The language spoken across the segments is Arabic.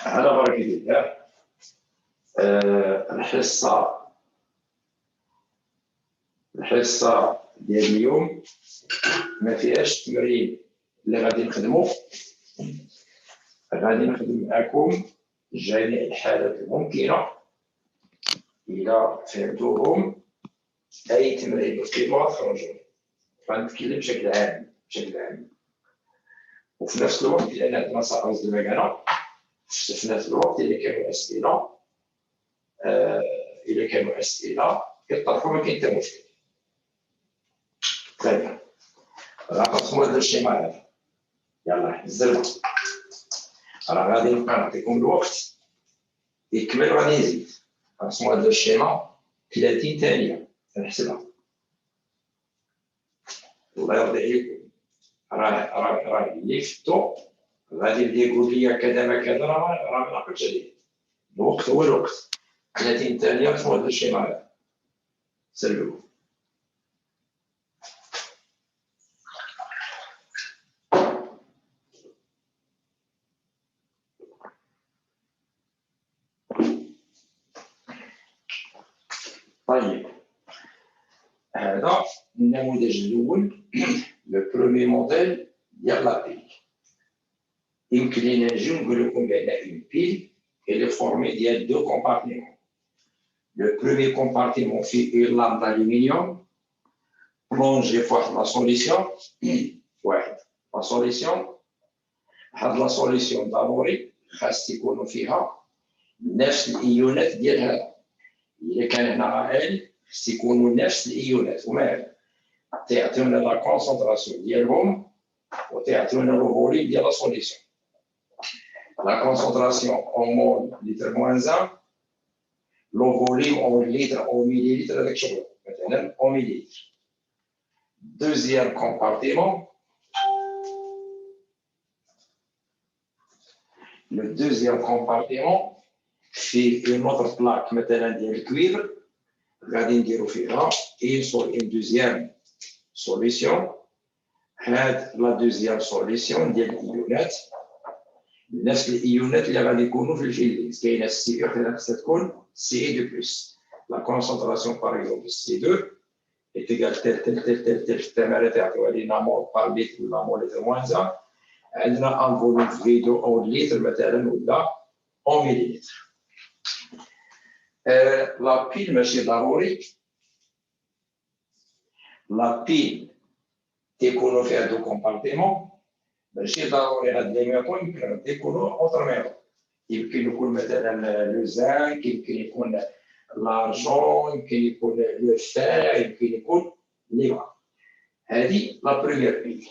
على بركة الله. الحصة ديال اليوم ما فيهاش تمرين اللي غادي نخدمو. غادي نخدم معكم جميع الحالات الممكنة إلا فهمتوهم. أي تمرين يطلبوها خرجوا. غنتكلم بشكل عام وفي نفس الوقت لأن عندنا ساعة المكانة. في نفس الوقت إلا كانوا أسئلة يطرحوا ما كاين حتى مشكل. طيب غنقسموا هذا الشيء هذا. يلا الزلمة راه غادي نبقى نعطيكم الوقت يكمل وغادي نزيد. غنقسموا هذا الشيما 30 ثانية نحسبها. الله يرضي عليكم. راه اللي فتو غادي يبدا يقول لي كذا ما كذا راه ما نعقلش عليه. الوقت هو الوقت. 30 ثانية نقسموا هذا الشيء هذا. سلموا. طيب هذا النموذج الأول لو برومي موديل ديال لابيل. يمكن لينا نجيو نقول لكم بأن اون بيل اللي فورمي ديال دو كومبارتيمون. لو برومي كومبارتيمون فيه اون لام d'aluminium بلونجي فواحد لا سوليسيون. لا سوليسيون هاد لا سوليسيون ضروري خاص يكونوا فيها نفس الايونات ديال هذا. إلا كان هنا ال خاص يكونوا نفس الايونات وماذا تعطيونا لا كونسونطراسيون ديالهم وتعطيونا لو فوليوم ديال لا سوليسيون. لا كونسونطراسيون اون مول لتر موان 1 لو فوليوم اون لتر اون ميليلتر هذاك شغل مثلا اون ميليلتر. دوزيام كومبارتيمون. لو دوزيام كومبارتيمون في اون اوتر بلاك مثلا ديال الكويفر غادي نديرو فيها اون دوزيام سوليسيون. هاد لا دوزيام سوليسيون ديال الايونات نفس الايونات اللي غادي يكونوا في الفيلينز. كاينه السي او خاصها تكون سي دو بلس. لا كونسونطراسيون باغ اكزومبل سي 2 ايتيغال تل في التماره تعطيوها لينا مول بار لتر ولا مول لتر موان 1. عندنا ان فوليوم في دو او لتر مثلا ولا او ميليلتر. لا بيل ماشي ضروري. لا بيل تيكونوا فيها دو كومبارتيمون. ماشي ضروري هاد لي ميطون يمكن يكونوا اوتر ميطون. يمكن يكون مثلا لو زانك، يمكن يكون لارجون، يمكن يكون لو فير، يمكن يكون ليغا. هذه لا بروميير بيل.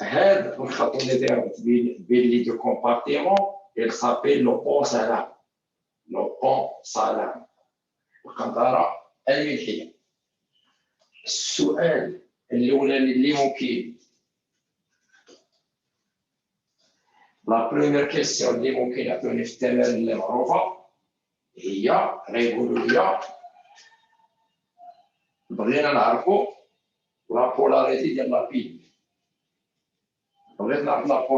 هاد الخط اللي داير بين لي دو كومبارتيمون il s'appelle لو بون سلام. لو بون سلام القنطرة الملحية. السؤال الأولاني اللي ممكن لا بروميير كيسيون اللي ممكن يعطوني في التمارين اللي معروفة هي غيقولوا لي بغينا نعرفوا لا بولاريتي ديال لا بيل. بغيت نعرف لا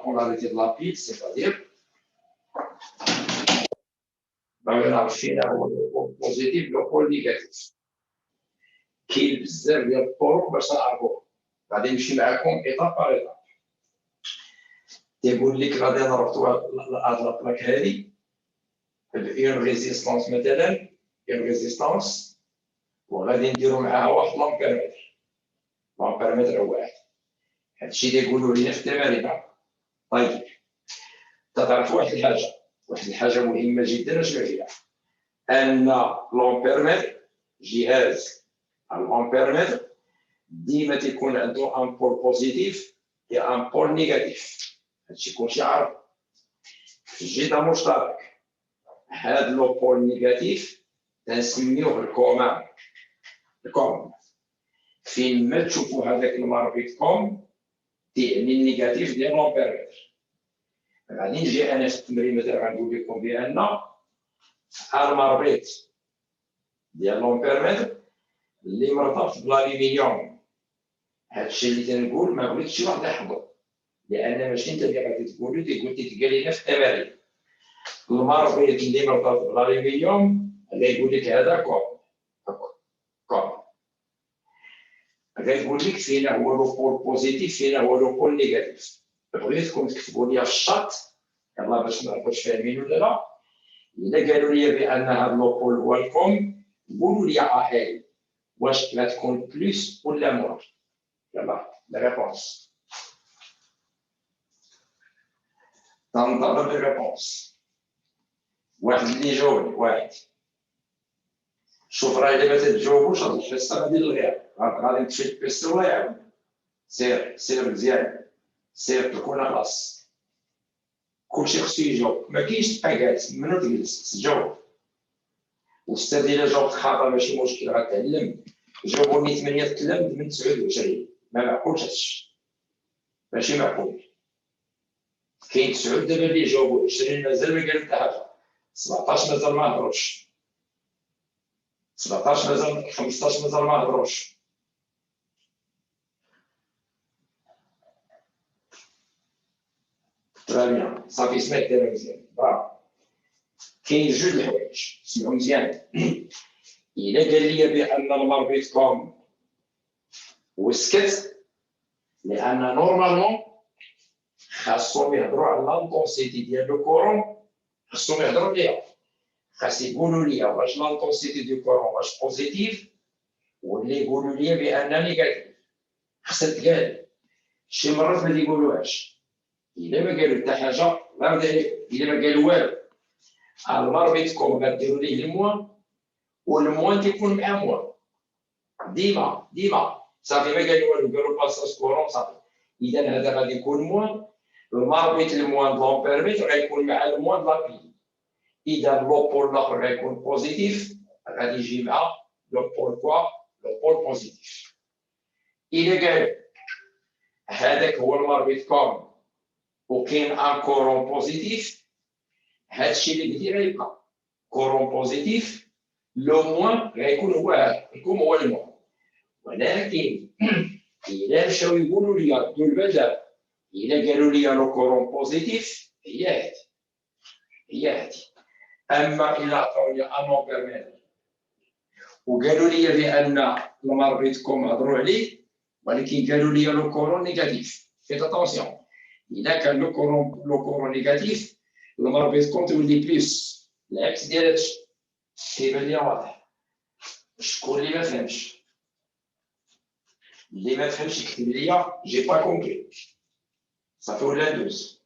بولاريتي ديال لا بيل سيتادير باغي نعرف فينا هو البوزيتيف لو هو النيجاتيف. كاين بزاف ديال الطرق باش نعرفوه. غادي نمشي معكم ايطاب باغ ايطاب. تيقول لك غادي نربطوا هاد لابلاك هادي بإون ريزيستونس مثلا إون ريزيستونس وغادي نديرو معاها واحد لامبيرمتر. لامبيرمتر واحد. هادشي اللي يقولوا لينا في التمارين. طيب تعرفوا واحد الحاجه مهمه جدا شنو هي؟ ان لامبيرمتر جهاز الامبيرمتر ديما تيكون عنده ان بول بوزيتيف و ان بول نيجاتيف. هادشي كلشي عارف. في الجدار المشترك هاد لو بول نيجاتيف تنسميوه الكومان. فين ما تشوفوا هذاك المربط كوم تعني النيجاتيف ديال لامبيرمتر. غادي نجي انا في التمرين مثلا غنقول لكم بان المربط ديال لامبيرمتر اللي مرتبط بالالومنيوم. هادشي اللي تنقول ما بغيتش شي واحد يحفظو. لان ماشي انت اللي غادي تقول لي قلتي لنا في التمارين المربيط اللي مرتبط بالالومنيوم غايقول لك هذا كوم غتقول لك فين هو لو بول بوزيتيف فين هو لو بول نيجاتيف. بغيتكم تكتبوا لي في الشط يلا باش نعرفوا واش فاهمين ولا لا. الا قالوا لي بان هذا لو بول هو الكوم قولوا لي ال واش غتكون بلوس ولا موان. يلا لا ريبونس تنتظر الريبونس. واحد اللي يجاوب واحد. شوف راه الا ما تجاوبوش هاد الحصه غادي نلغيها غادي نمشي للبيسي والله يعاون. سير مزيان سير تكون خلاص كلشي خصو يجاوب ما كاينش تبقى جالس منو تجلس تجاوب. واستاذ الا جاوبت خطا ماشي مشكل غتعلم. جاوبوني 8 تلاميذ من 29 ما معقولش هادشي ماشي معقول. كاين 9 دابا اللي جاوبوا 20 مازال ما قال حتى حاجه 17 مازال ما هضروش 17 مازال 15 مازال ما هضروش. ترى بيان صافي سمعت دابا مزيان برافو. كاين جوج الحوايج سمعوا مزيان. الا قال لي بان المربط كوم وسكت لان نورمالمون خاصهم يهضروا على لانتونسيتي ديال لو كورون خاصهم يهضروا ليها خاص يقولوا لي واش لانتونسيتي دو كورون واش بوزيتيف ولا يقولوا لي بان نيجاتيف. خاصها تقال شي مرات ما يقولوهاش. الا ما قالوا حتى حاجه الا ما قالوا والو المربط كوم غديروا ليه الموان والموان تيكون مع موان ديما صافي ما قالوا والو قالوا باساج كورون صافي. اذا هذا غادي يكون موان المربط الموان لومبيرميت غيكون مع الموان لابيل. اذا لوبول الاخر غيكون بوزيتيف غادي يجي مع لوبول كوا لوبول بوزيتيف. الا قال هذاك هو المربط كوم وكاين ان كورون بوزيتيف هادشي اللي قلتي غيبقى كورون بوزيتيف لو موان غيكون هو هذا الكوم هو الموان. ولكن الا مشاو يقولوا لي دول بدا الا قالوا لي لو كورون بوزيتيف هي هادي. اما الا عطاوني ان بيرميت وقالوا لي بان المربط كوم هضروا عليه ولكن قالوا لي لو كورون نيجاتيف فيت اتونسيون. الا كان لو كورون نيجاتيف المربط كوم تولي بليس العكس ديال هادشي كيبان لي واضح. شكون اللي ما فهمش يكتب لي جي با كومبري صافي ولا ندوز.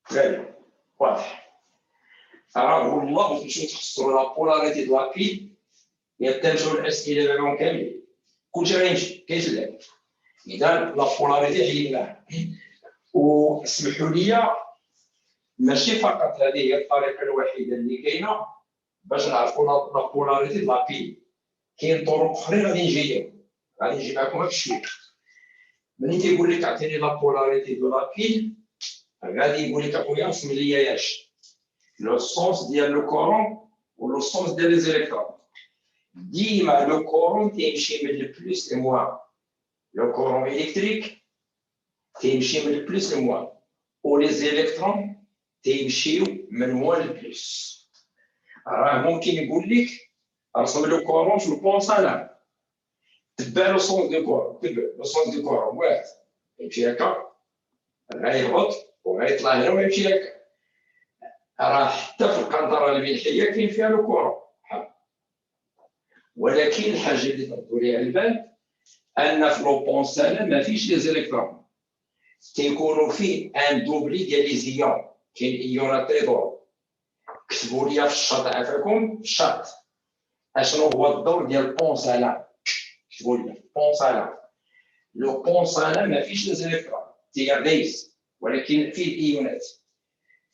فعلا واضح. راه والله باش نمشيو نتخصصوا لا بولاريتي د لابيل يتنجوا الاسئله دابا كاملين كلشي غيمشي كاينش اللعب. اذا لا بولاريتي حيدناها. واسمحوا لي ماشي فقط هذه هي الطريقه الوحيده اللي كاينه باش نعرفوا لا بولاريتي د لابيل. كاين طرق اخرين غادي نجي معكم بشويه. ملي تيقول لك اعطيني لا بولاريتي دو لابيل غادي يقول لك اخويا رسم لي ياش لو سونس ديال لو كورون ولو سونس ديال لي زيليكترون. ديما لو كورون تيمشي من البلوس للموان. لو كورون الكتريك تيمشي من البلوس للموان ولي زيليكترون تيمشيو من موان للبلوس. راه ممكن يقول لك رسم لو كورون في البون سالان تبع لو سونس دو كورون لو سونس دو كورون واحد يمشي هكا غيهبط وغيطلع هنا ويمشي هكا. راه حتى في القنطره الملحيه كاين فيها لو كورون. ولكن الحاجه اللي تردوا ليها البال ان في لو بون سالان ما فيش لي زيليكترون تيكونوا فيه ان دوبلي ديال لي زيون. كاين ايونات تيدور. كتبوا لي في الشط عافاكم الشط اشنو هو الدور ديال بون سالان. كتبوا لي بون سالان. لو بون سالان ما فيش لي زيليكترون تيغيز ولكن فيه ايونات.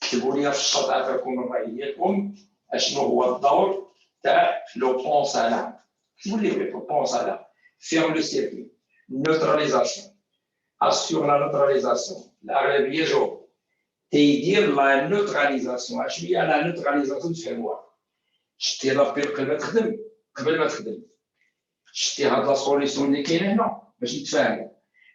كتبوا لي في الشط عافاكم الراي ديالكم اشنو هو الدور تاع لو بون سالان. كتبوا لي لو بون سالان فيرم لو سيركي نوتراليزاسيون اسيغ لا نوتراليزاسيون. الاغلبيه جاوبوا تيدير لا نوتراليزاسيون. اشنو هي لا نوتراليزاسيون تفهموها؟ شتي لابيل قبل ما تخدم شتي هاد لا سوليسيون اللي كاينه هنا باش نتفاهموا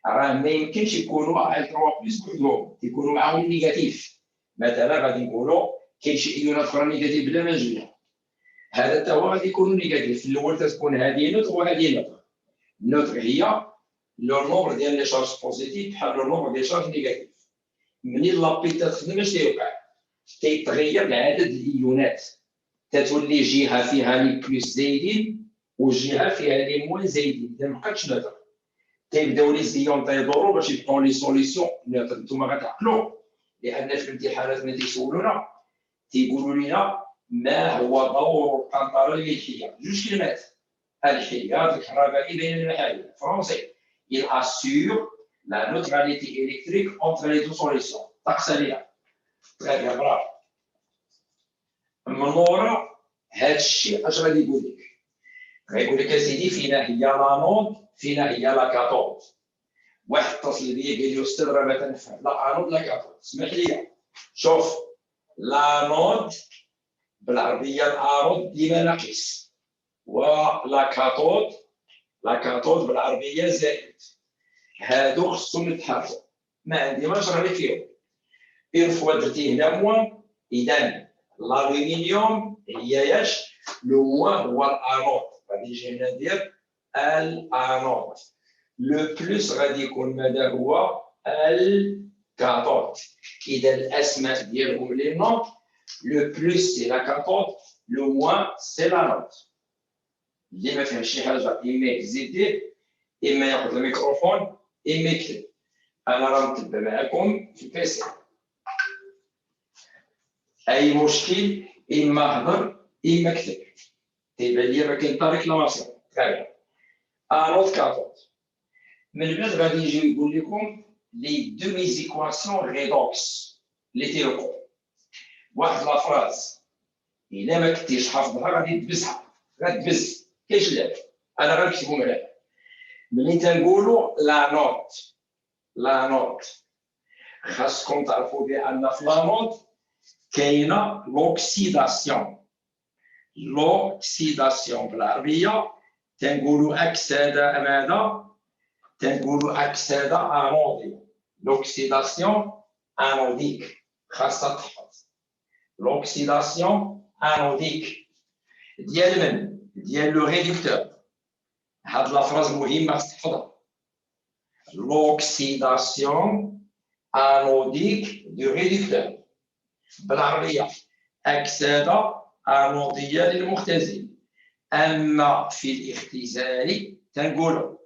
راه ما يمكنش يكونوا على 3 بلس بوحدهم، يكونوا معاهم نيجاتيف. مثلا غادي نقولوا كاين شي ايونات اخرى نيجاتيف بلا ما نجمع، هذا حتى هو غادي يكونوا نيجاتيف. في الاول تكون هذه نوتر وهذه نوتر. نوتر هي لو نومبر ديال لي شارج بوزيتيف بحال لو نومبر ديال شارج نيجاتيف. منين لابي تخدم اش تيوقع؟ تيتغير عدد الايونات، تتولي جهه فيها لي بلس زايدين وجهه فيها لي موان زايدين، اذا ما بقاتش نوتر. تيبداو لي زيون تيدوروا باش يبقاو لي سوليسيون نوتر. نتوما غتعقلوا لان في الامتحانات ملي تيسولونا تيقولوا لنا ما هو دور القنطره الملحيه؟ جوج كلمات: الحياد الكهربائي بين المحاليل. فرونسي: il assure la neutralité électrique entre les deux solutions. طقس عليها. très bien bravo. من ورا هذا الشيء اش غادي يقول لك؟ غيقول لك اسيدي فينا هي لانود فينا هي لا كاثود. واحد اتصل بيا قال لي استاذ راه ما تنفهم لا انود لا كاثود. اسمح لي شوف، لانود بالعربيه الانود ديما ناقص، ولا كاثود بالعربيه زائد. هادو خصهم يتحركوا، ما عندي ما نشرح لك فيهم. اون فوا درتي هنا موان، اذا الالومنيوم هي ياش لو موان هو الانود، غادي نجي هنا ندير الانود. لو بلس غادي يكون ماذا هو الكاثود. اذا الاسماء ديالهم لي نوت، لو بلس سي لا كاثود، لو موان سي لانود. اللي ما فهمش شي حاجه اما يزيد اما ياخذ الميكروفون اما يكتب. انا راه نتبع معكم في البيسي، اي مشكل اما هضر اما اكتب. تيبان لي راه كاين طريق لمصر. انود كاثود. من بعد غادي يجي يقول لكم لي دو ميزيكواسيون ريدوكس اللي تيوقعوا. واحد لافراز الا ما كنتيش حافظها غادي تدبسها، غتدبس كاينش لعب. انا غنكتبهم هنا. ملي تنقولوا لا نوت خاصكم تعرفوا بان في لا نوت كاينه لوكسيداسيون بالعربيه تنقولوا اكسده. ماذا تنقولوا؟ اكسده انوديه. لوكسيداسيون انوديك خاصها تحفظ. لوكسيداسيون انوديك ديال من؟ ديال لو ريدكتور. هاد لافراز مهمه خاص تحفظها. لوكسيداسيون انوديك دو ريدكتور بالعربيه اكسده انوديه للمختزل. اما في الاختزال تنقولوا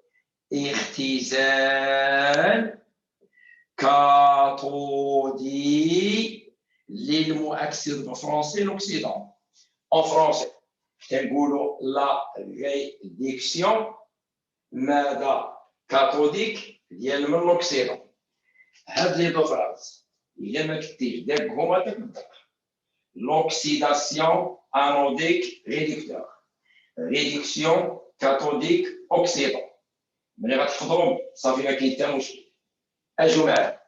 اختزال كاثودي للمؤكسد بالفرنسي لوكسيدون. en français تنقولوا لا ريدكسيون ماذا كاثوديك ديال من لوكسيدون. هاد لي دو فراز الا ما كنتيش داكهم غتبدا. l'oxydation anodique réducteur, réduction cathodique oxydant. ملي غتحفظهم صافي ما كاين حتى مشكل. اجوا معايا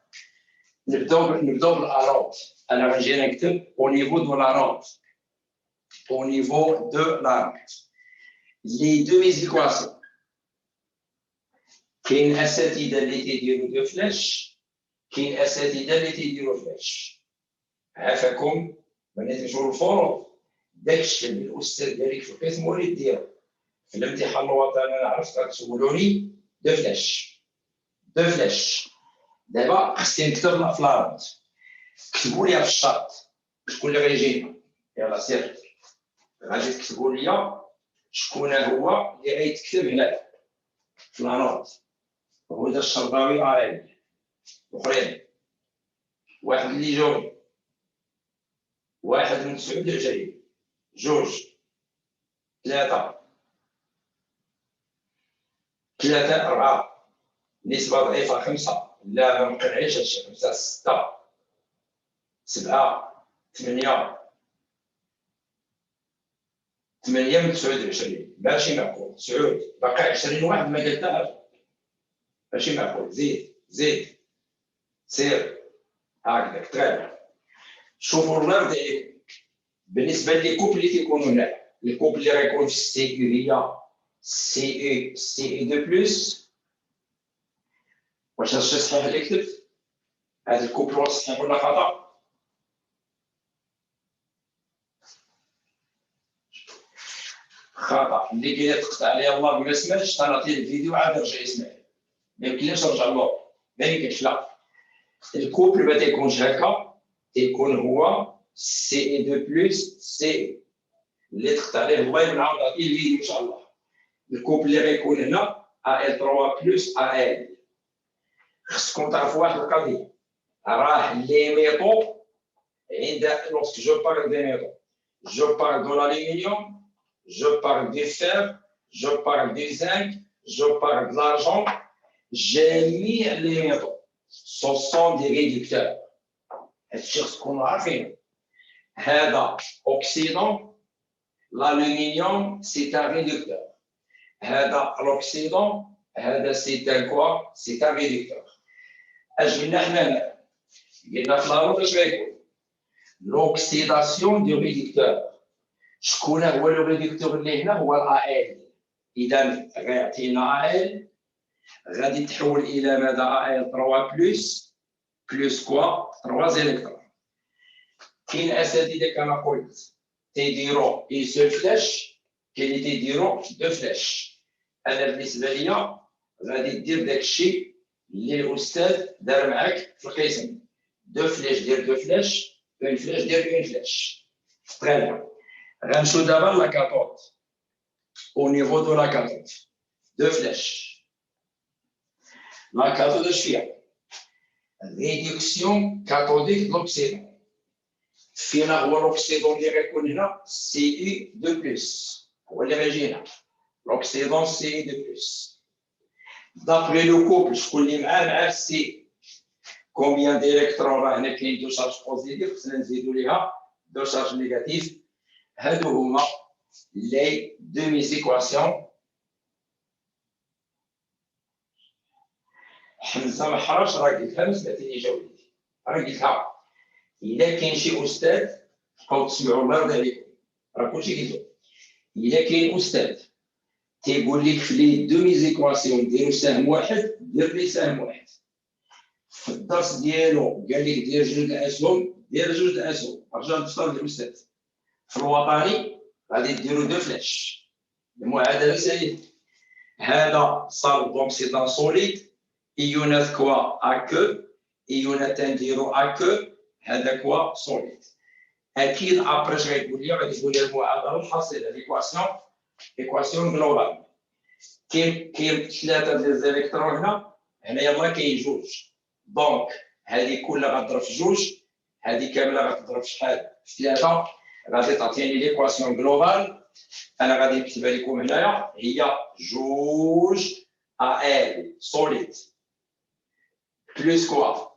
نبداو بالانود. انا غنجي نكتب او نيفو دو لانود. au niveau de l'arc. Les deux équations. كاين اساتذه اللي تيديروا دو فلاش، كاين اساتذه اللي تيديروا فلاش. عافاكم ملي تمشيو للفروض داكشي اللي الاستاذ ديالك في القسم هو اللي ديرو. في الامتحان الوطني انا عرفت غتسولوني دو فلاش. دابا خصني نكتب الافلارات. كتبوا لي في الشاط شكون اللي غيجينا. يلاه سير غادي تكتبوا لي شكون هو اللي غيتكتب هنا في لانوت. هدى الشرباوي عائلي اخرين. واحد اللي جاوب، واحد من 29، جوج، ثلاثة، أربعة، نسبة ضعيفة، 5. لا ما مقنعيش هادشي. 5، 6، 7، 8 من 29. ماشي معقول. 9 باقي 20 واحد ما قال حتى حاجة. ماشي معقول. زيد سير هكذاك. تراب شوفوا الله يرضي عليكم. بالنسبة للكوب اللي تيكونوا هنا، الكوب اللي غيكون في السي او هي سي اي 2 بلس واش هادشي صحيح اللي كتبت؟ هاد الكوبلون صحيح ولا خطأ؟ خطأ. اللي كاين تقطع عليا الله ولا سمعتش تنعطيه الفيديو عاد رجع يسمع. ما يمكنليش نرجع للور، ما يمكنش لا. الكوبل ما تيكونش هكا، تيكون هو سي اي دو بلس سي اللي تقطع عليه الله ينعاود نعطيه الفيديو ان شاء الله. الكوبل اللي غيكون هنا ا ال 3 بلس ا ال. خصكم تعرفوا واحد القضيه، راه لي ميطو عند لوسك جو بارل دي ميطو جو بارل دو l'aluminium, je parle du fer, je parle du zinc, je parle de l'argent. جميع les métaux, ce sont des réducteurs. هادشي خصكم عارفين. هذا oxydant, l'aluminium c'est un réducteur. هذا l'oxydant, هذا c'est un quoi? C'est un réducteur. اش قلنا حنا؟ قلنا في لاروط اش غيكون؟ l'oxydation du réducteur. شكون هو لو ريدكتور اللي هنا؟ هو الا ال. اذا غيعطينا ال غادي تحول الى ماذا؟ ال 3 بلس بلس كوا 3 الكترون. كاين اساتذه كما قلت تيديروا اي سو فلاش، كاين اللي تيديروا دو فلاش. انا بالنسبه ليا غادي دير داك الشيء اللي الاستاذ دار معاك في القسم. دو فلاش دير دو فلاش، اون فلاش دير اون فلاش. تري بيان. غنمشيو دابا لا كاتود. او نيفو دو لا كاتود دو فلاش. لا كاتود اش فيها؟ ريدكسيون كاتوديك دو لوكسيدون. فينا هو لوكسيدون اللي غيكون هنا؟ سي اي دو بلس، هو اللي غيجي هنا. لوكسيدون سي اي دو بلس. دابري لو كوبل شكون اللي معاه سي. كومبيان ديليكترون؟ راه هنا كاين دو شارج بوزيتيف، خصنا نزيدو ليها دو شارج نيجاتيف. هادو هما لي دومي زيكواسيون. حمزه ما حرش راه قلتها، ما سمعتيني جاوبتي. راه قلتها الا كاين شي استاذ بقاو تسمعوا الله يرضي عليكم، راه كلشي قلتو. الا كاين استاذ تيقول لك في لي دومي زيكواسيون ديروا سهم واحد، دير لي سهم واحد. في الدرس ديالو قال لك دير جوج الاسهم، دير جوج الاسهم. رجع للدفتر ديال الاستاذ. في الوطني غادي ديروا دو فلاش. المعادله سهله. هذا صار دونك سي دان سوليد، ايونات كوا اكو، ايونات نديرو اكو، هذا كوا سوليد. اكيد ابري اش غيقول لي؟ غادي يقول لي المعادله الحاصله ليكواسيون جلوبال. كاين ثلاثه ديال الالكترون هنا، هنا يلاه كاين جوج. دونك هذه كلها غتضرب في جوج، هذه كامله غتضرب في شحال؟ في ثلاثه. غادي تعطيني ليكواسيون جلوبال. انا غادي نكتبها لكم هنايا، هي جوج ا ال سوليد بلس كوا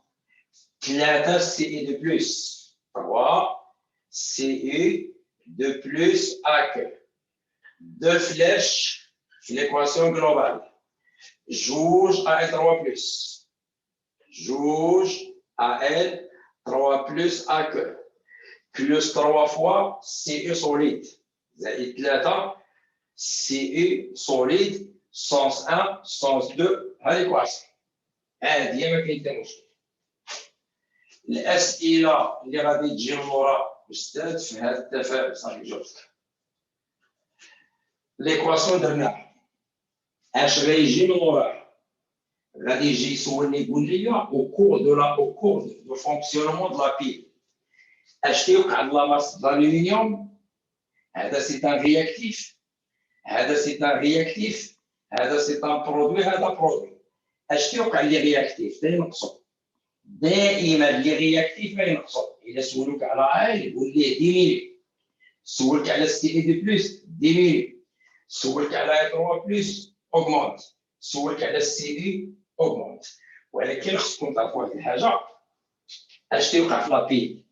3 سي اي دو بلس 3 سي اي دو بلس اك. دو فلاش في ليكواسيون جلوبال. جوج ا ال 3 بلس، جوج ا ال 3 بلس اك plus 3 fois CE solide. زائد 3 CE solide sens 1 sens 2. هذه كويس. هذه ما كاين حتى مشكل. الاسئله اللي غادي تجي من ورا الاستاذ في هذا التفاعل صافي جوست. ليكواسيون درناها. اش غيجي من ورا؟ غادي يجي يسولني يقول لي au cours de fonctionnement de la pile. اش تيوقع لاماس دالومينيوم؟ هذا سي ان رياكتيف، هذا سي ان رياكتيف، هذا سي ان برودوي، هذا برودوي. اش تيوقع لي رياكتيف؟ تينقصوا دائما. لي رياكتيف ما ينقصوا. الا سولوك على عائل يقول ليه ديميني، سولك على سي اي دي بلس ديميني، سولك على 3 بلس اوغمونت، سولك على السي دي اوغمونت. ولكن خصكم تعرفوا واحد الحاجه، اش تيوقع في لابيل؟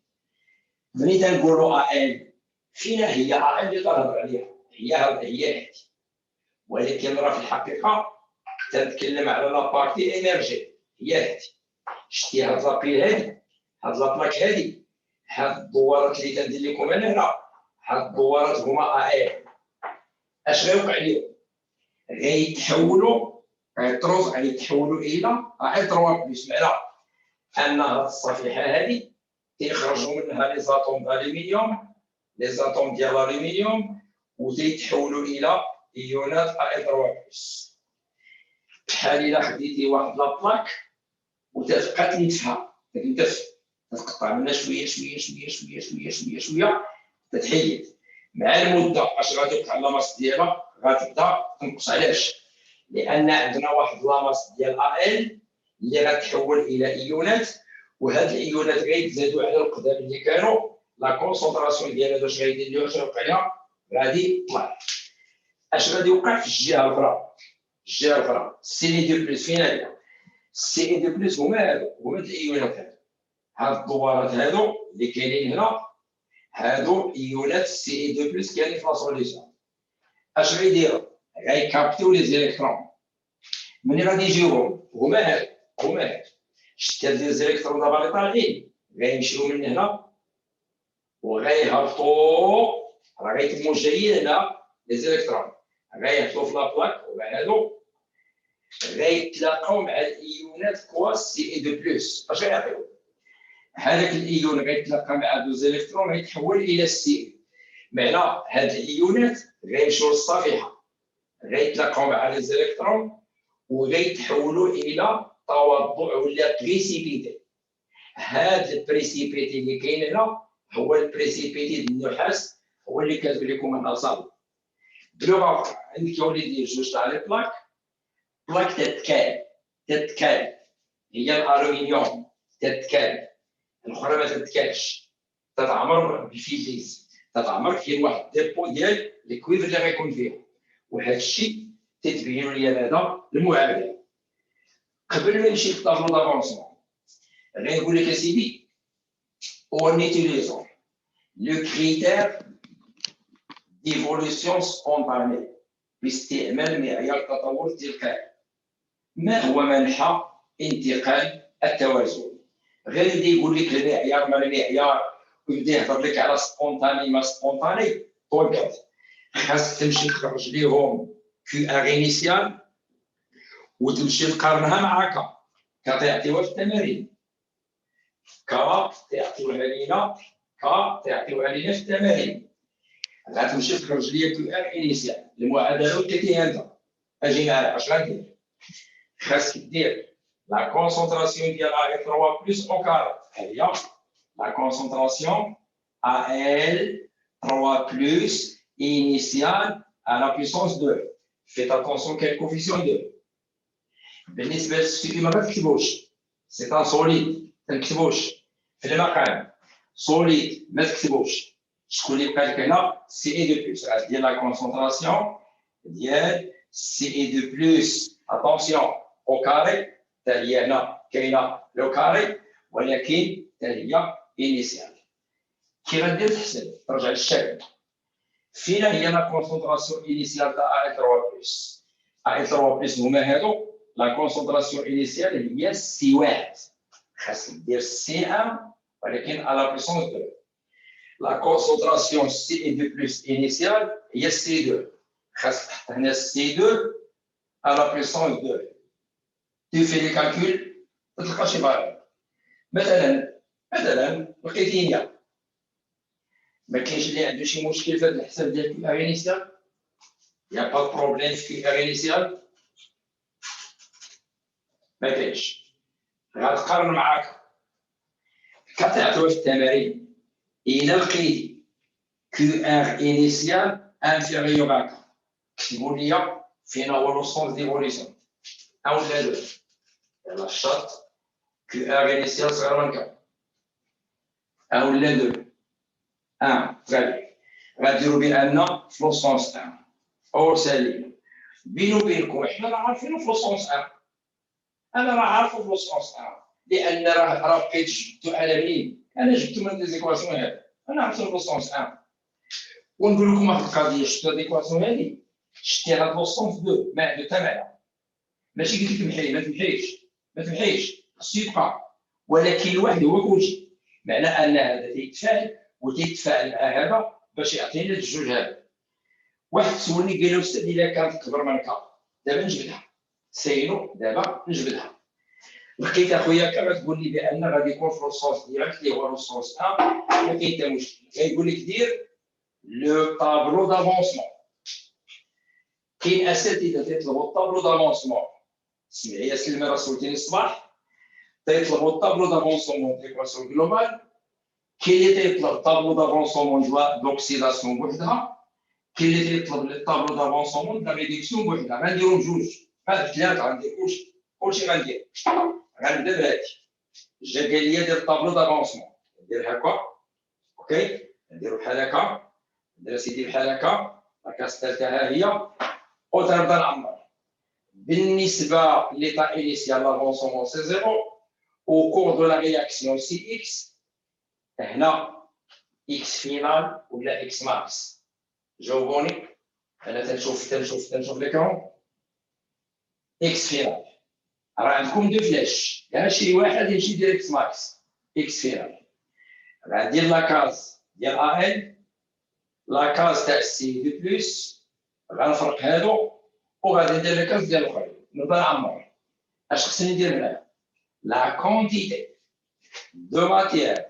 ملي تنقولوا ا ال، فينا هي ا ال اللي تهضر عليها؟ هي هذه. ولكن راه في الحقيقه تنتكلم على لا بارتي انرجي، هي هذه. شتي هاد لابيل هذه، هاد لابلاك هذه، هاد الدوارات اللي تندير لكم انا هنا، هاد الدوارات هما ا ال. اش غيوقع لهم؟ غيتحولوا غيطروز غيتحولوا الى اي 3 بلس، معنى ان هذه الصفيحه هذه تيخرجوا منها لي زاتوم دالومنيوم، لي زاتوم ديال الالومنيوم، وتيتحولوا الى ايونات اي 3 بلس. بحال الا خديتي واحد لابلاك وتبقى تنتفها، تقطع منها شويه شويه شويه شويه شويه شويه شويه تتحيد. مع المده اش غادي يوقع لاماس ديالها؟ غتبدا تنقص. علاش؟ لان عندنا واحد لاماس ديال ال اللي غتحول الى ايونات، وهاد الايونات غيتزادوا على القدام اللي كانوا، لا كونسونطراسيون ديال هذا اش غيدير ليها؟ اش غيوقع لها؟ غادي يطلع. اش غادي يوقع في الجهه الاخرى؟ الجهه الاخرى سي اي 2 بلس فين هي؟ سي اي 2 بلس هما الايونات هادو، هاد الدوارات هادو اللي كاينين هنا، هادو ايونات سي اي 2 بلس كاينين في لاسوليسيون. اش غيديروا؟ غيكابتيو لي زيليكترون. ملي غادي يجيوهم هما هاد شتي هاد لي زيليكترون دابا اللي طالعين غيمشيو من هنا وغيهبطوا، راه غيتموا جايين هنا لي زيليكترون، غيهبطوا في لابلاك، ومع هادو غيتلاقاو مع الايونات كواس سي اي 2 بلس. اش غيعطيو؟ هذاك الايون غيتلاقى مع دوز الكترون غيتحول الى سي. معنى هاد الايونات غيمشيو للصفيحه، غيتلاقاو مع لي زيليكترون وغيتحولوا الى تواضع ولا بريسيبيتي. هاد البريسيبيتي اللي كاين هنا هو البريسيبيتي ديال النحاس، هو اللي كاتب لكم هنا صاد. بلغه اخرى عندك يا وليدي جوج تاع لي بلاك، بلاك تتكال هي الالومنيوم، تتكال الاخرى ما تتكالش، تتعمر بالفيزيز، تتعمر في واحد ديبو ديال الكويفر اللي غيكون فيها. وهذا الشيء تتبين لي هذا المعادله. قبل ما نمشي للطابلو دافونسمون غنقول لك اسيدي اون يوتيليزون لو كريتير ديفولوسيون سبونطاني باستعمال معيار التطور التلقائي. ما هو منحى انتقال التوازن؟ غير يبدا يقول لك المعيار ما المعيار ويبدا يهضر لك على سبونطاني ما سبونطاني، توقف. خاص تمشي تخرج ليهم كيو ار انيسيال وتمشي تقارنها مع كا تعطيوها في التمارين، كا تعطيوها لينا، كا تعطيوها لينا في التمارين. غتمشي تخرج ليا كيو ار انيسيال المعادله وتكتي انت. اجي معايا اش غندير؟ خاصك دير لا كونسونطراسيون ديال ا 3 بلس او كاري، هي لا كونسونطراسيون ا ال 3 بلس initiale à la puissance 2. Faites attention quel coefficient 2. بالنسبه للسي ما تكتبوش، سي ان سوليد ما تكتبوش في المقام، سوليد ما تكتبوش. شكون اللي بقى لك هنا؟ سي اي 2 بلس، غادير لا كونسونطراسيون ديال سي اي 2 بلس. اتونسيون او كاري حتى هي هنا كاينه لو كاري، ولكن حتى هي انيسيال. كي غادير تحسب ترجع للشكل فين هي لا كونسونطراسيون انيسيال تاع اي 3 بلس. اي 3 بلس هما هادو، لا كونسونطراسيون انيسيال هي سي واحد، خاصك دير سي 1 ولكن على لا بيسونس 2. لا كونسونطراسيون سي 2 بلس انيسيال هي سي 2، خاصك تحط هنا سي 2 على لا بيسونس 2. tu fais les calculs تلقى شي فالور. مثلا لقيتينيا ما كاينش اللي عنده شي مشكل في هذا الحساب ديال كيو ار انيسيال؟ يا با بروبليم في كيو ار انيسيال؟ ما كاينش. غنقارن معاك كتعطيو في التمارين الى لقيتي كيو ار انيسيال انفيريور ا كتبوا لي فين هو لو سونس ديفوليسيون او لا دو. يلا الشرط كيو ار انيسيال صغير من كام او لا دو 1 غادي غاديروا بان في لو سونس 1 او سالب. بينو وبينكم حنا راه عارفينو في لو سونس 1، انا راه عارفو في لو سونس 1 لان راه بقيت جبتو على منين؟ انا جبتو من دي زيكواسيون هادي، انا عرفتو في لو سونس 1. ونقول لكم واحد القضيه، شفتو هاد ليكواسيون هادي شتيها في لو سونس 2 ما عنده حتى معنى. ماشي قلت لك تمحي، ما تمحيش خصو يبقى، ولكن الواحد هو كلشي. معنى ان هذا تيتفاعل وتيتفاعل مع هذا باش يعطينا الجوج هذا. واحد سولني قال له استاذ الا كانت كبر من كا دابا نجبدها، سينو دابا نجبدها. لقيت اخويا كما تقول لي بان غادي يكون في الصوص ديالك اللي هو الصوص ا ما كاين حتى مشكل. كيقول لك دير لو طابلو دافونسمون. كاين اساتذه تيطلبوا الطابلو دافونسمون. سمعي يا سلمى راه سولتيني الصباح تيطلبوا الطابلو دافونسمون ديكواسيون جلوبال. كاين اللي تيطلب طابلو دافونسمون دوكسيداسيون بوحدها. كاين اللي تيطلب الطابلو دافونسمون دا ريدكسيون بوحدها. غنديرهم بجوج بحال ثلاثه غندير كلشي غندير. غنبدا بهادي جا قال لي دير الطابلو دافونسمون ندير هكا اوكي نديرو بحال هكا ندير سيدي بحال هكا لاكاس الثالثه ها هي وتنبدا نعمر. بالنسبه ليطا انيسيال لافونسمون سي زيرو او كور دو لا رياكسيون سي اكس هنا اكس فينال ولا اكس ماكس. جاوبوني انا تنشوف ليكرون اكس فينال راه عندكم دو فلاش كاع شي واحد يمشي يدير اكس ماكس اكس فينال. غادير لاكاز ديال ا ال لاكاز تاع سي دي بلس غنفرق هادو وغادي ندير لاكاز ديال الاخرين نبدا نعمر. اش خصني ندير هنايا لا كونتيتي دو ماتيير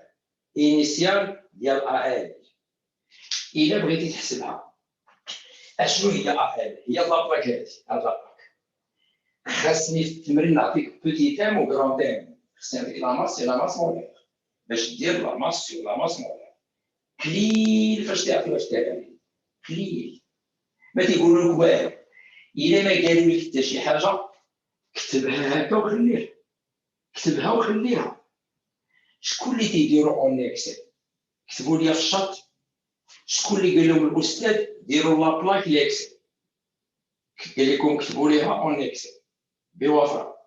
انيسيال ديال ا ال. الا بغيتي تحسبها اشنو هي ا ال هي لابلاك هادي هاد لابلاك. خاصني في التمرين نعطيك بوتي تام و كرون تام. خصني نعطيك لا ماس سي لا ماس مولير باش دير لا ماس سور لا ماس مولير. قليل فاش تعرف واش تعمل قليل ما تيقولوا لك والو. الا ما قالوا لك حتى شي حاجه كتبها هكا وخليها كتبها وخليها. شكون اللي تيديروا اون اكسل كتبوا لي في الشط. شكون اللي قال لهم الاستاذ ديروا لابلاك الاكسل قال لكم كتبوا ليها اون اكسل بوفره.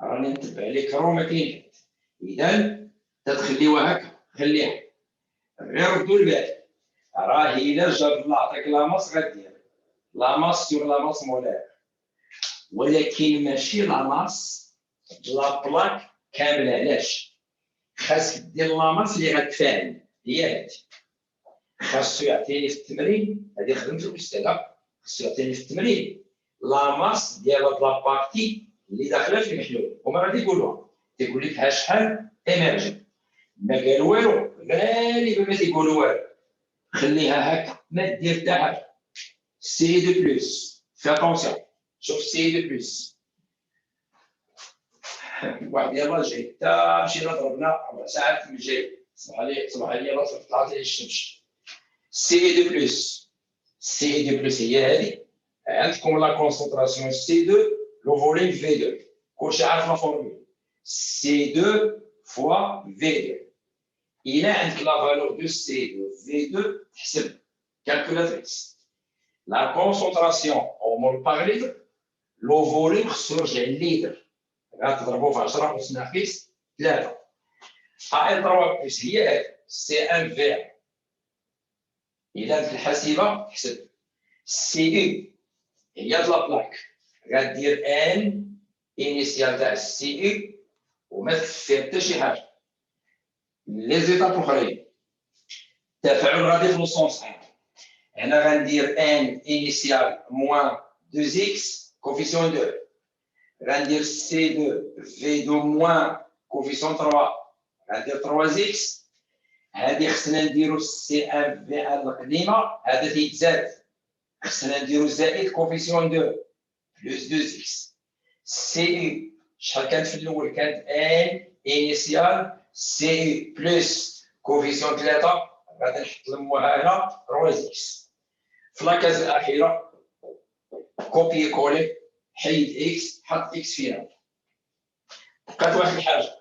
راني نتبع لك راه ما كاين حد. اذا تتخليوها هكا خليها غير ردوا البال. راه الا جاب الله عطاك لا ماس غدير لا ماس سور لا ماس مولير ولكن ماشي لا ماس لا بلاك كامله. علاش خاصك دير لا ماس اللي غتفاعل هي هادي. خاصو يعطيني في التمرين هادي خدمت الاستاذ خاصو يعطيني في التمرين لا ماس ديال هاد لابارتي اللي داخله في المحلول. هما غادي يقولوها تيقول لك ها شحال ايمرجن. ما قال والو غالبا ما تيقولوا والو. خليها هكا ما دير حتى حاجه. سي دو بلس في اتونسيون شوف سي دو بلس واحد يلاه جاي حتى مشينا ضربنا 4 ساعات من الجاي. صباح لي يلاه طلعت لي الشمس. سي دو بلس سي دو بلس هي هذه. عندكم لا كونسونطراسيون سي 2 لو فوليم في 2 كلشي عارف لا فورمول سي 2 فوا في 2. إلا عندك لا فالور دو سي دو في 2 تحسب كالكولاتريس لا كونسونطراسيون او مول باغ لتر لو فوليم خصو يرجع لليتر غتضربو في 10 أس ناقص 3. ا ال 3 بلس هي هذه سي ان في. إلا عندك الحاسبة تحسب سي اي هي لا بلاك غدير ان انيسيال تاع السي اي وما تفهم حتى شي حاجه. لي زيتاب الاخرين تفاعل غادي في السونس هنا غندير ان انيسيال موان 2 اكس كوفيسيون 2 غندير سي 2 في 2 موان كوفيسيون 3 غندير 3 اكس. هذه خصنا نديرو سي ان في ان القديمه هذا تيتزاد خصنا نديرو زائد كوفيسيون 2 بلس 2 اكس. سي اي شحال كانت في الاول كانت ان انيسيال سي اي بلس كوفيسيون 3 غادي نحط لموها هنا 3 اكس. في لاكاز الاخيره كوبي كولي حيد اكس حط اكس فيها. بقات واحد الحاجه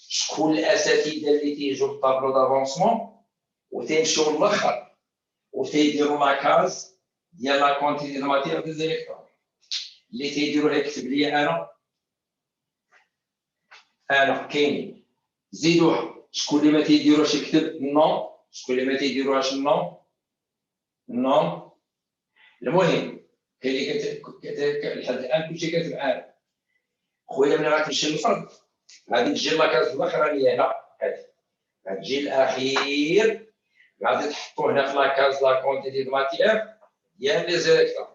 شكون الاساتذه اللي تيجوا بالطابلو دافونسمون وتيمشيو للاخر وتيديروا لاكاز ديال لا كونتيتي دو ماتير دو زيليكترون اللي تيديروها يكتب لي انا كاينين زيدوها. شكون اللي ما تيديروهاش يكتب نو. شكون اللي ما تيديروهاش نو. المهم كاين اللي لحد الان كلشي كاتب انا. خويا ملي غتمشي للفرد غادي تجي لاكاز الاخرانيه هنا غتجي الاخير غادي تحطو هنا في لاكاز لا كونتيتي دو ماتيير ديال لي زيليكترون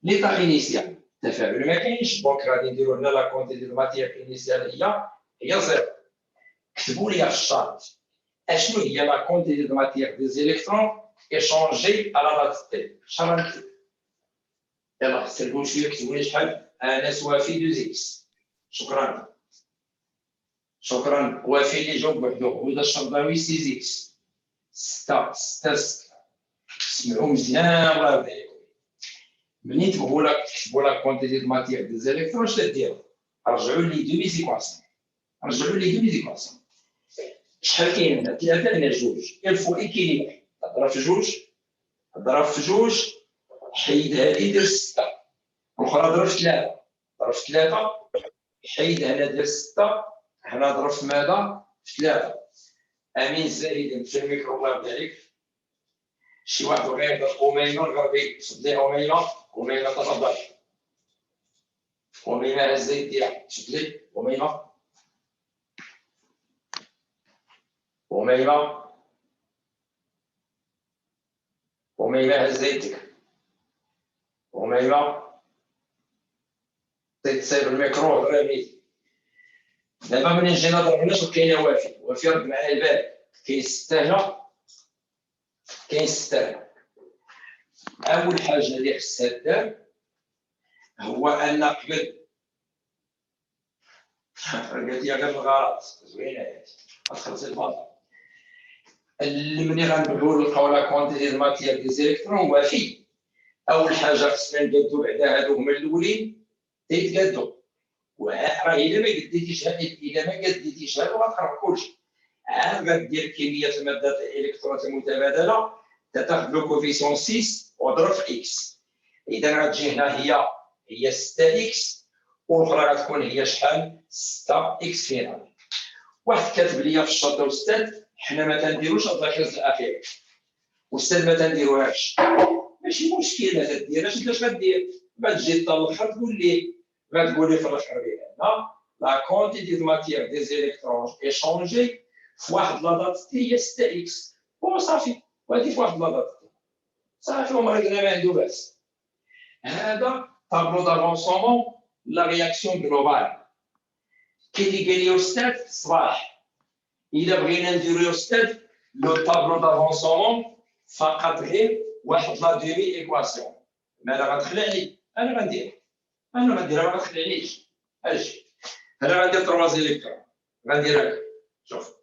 ليطا انيسيال. التفاعل ما كاينش، دونك غادي نديرو هنا لا كونتيتي دو ماتيير انيسيال هي زيرو. كتبوا لي في الشارت اشنو هي لا كونتيتي دو ماتيير دي زيليكترون échangés à la date T. شحال غنكتب؟ يلاه سرقوا شويه كتبوا لي شحال. انس وفي 2 اكس. شكرا شكرا. وفي اللي جاوب بوحدو. وإذا الشرطاوي 6 اكس. 6 سمعوا مزيان الله يرضي عليكم. ملي تبغوا لك تكتبوا لا كونتيتي دو ماتيير دي زيليكترون اش تديروا؟ رجعوا لي دومي زيكواسيون. شحال كاين هنا؟ 3 هنا 2. الفو ايكيليبر. اضرب في 2 حيد هذه دير 6 الاخرى ضرب في 3 حيد هنا دير 6 هنا ضرب في ماذا؟ في 3. امين زايد في الميكرو الله يرضي عليك. شي واحد غير يهضر أميمة الغربي شد لي أميمة تفضل. أميمة هز يديها شد لي أميمة هز يدك أميمة. تسيب الميكرو هضر امين. دابا ملي نجي نهضر هنا شوف كاينه وافي رد معايا البال. كاين 6 هنا كاين 6 هنا. اول حاجه اللي خصها دار هو ان قبل قالت لي غير الغلط زوينه هادي غتخلصي الباطا. ملي غنبغيو نلقاو لا كونتيتي دو ماتيير دي زيليكترون وافي اول حاجه خصنا نقادو بعدا هادو هما الاولين تيتقادو. راه الا ما قديتيش هادو غتخرب كلشي. عاد غدير كميه المادات الالكترونات المتبادله تاخذ لو كوفيسيون 6 وضرب في اكس. اذا غتجي هنا هي 6 اكس والاخرى غتكون هي شحال؟ 6 اكس فينال. واحد كاتب لي في الشرط استاذ حنا ما تنديروش الركز الاخير. استاذ ما تنديروهاش ماشي مشكل ما تديرهاش. انت اش غدير؟ غتجي الاخر تقول لي في الاخر ديالنا لا كونتيتي دو ماتيير دي زيليكترون ايشونجي في واحد لا دات تي هي 6 اكس وصافي. وهذه في واحد لا دات صافي وما عندنا ما عنده باس. هذا طابلو دافونسمون لا رياكسيون جلوبال. كي اللي قال لي استاذ صباح الا بغينا نديرو يا استاذ لو طابلو دافونسمون فقط غير واحد لا دومي ايكواسيون. ماذا غتخلع لي؟ انا غنديرها ما غتخلعليش. اجي انا غندير 3 زيليكترون غندير هكا. شوف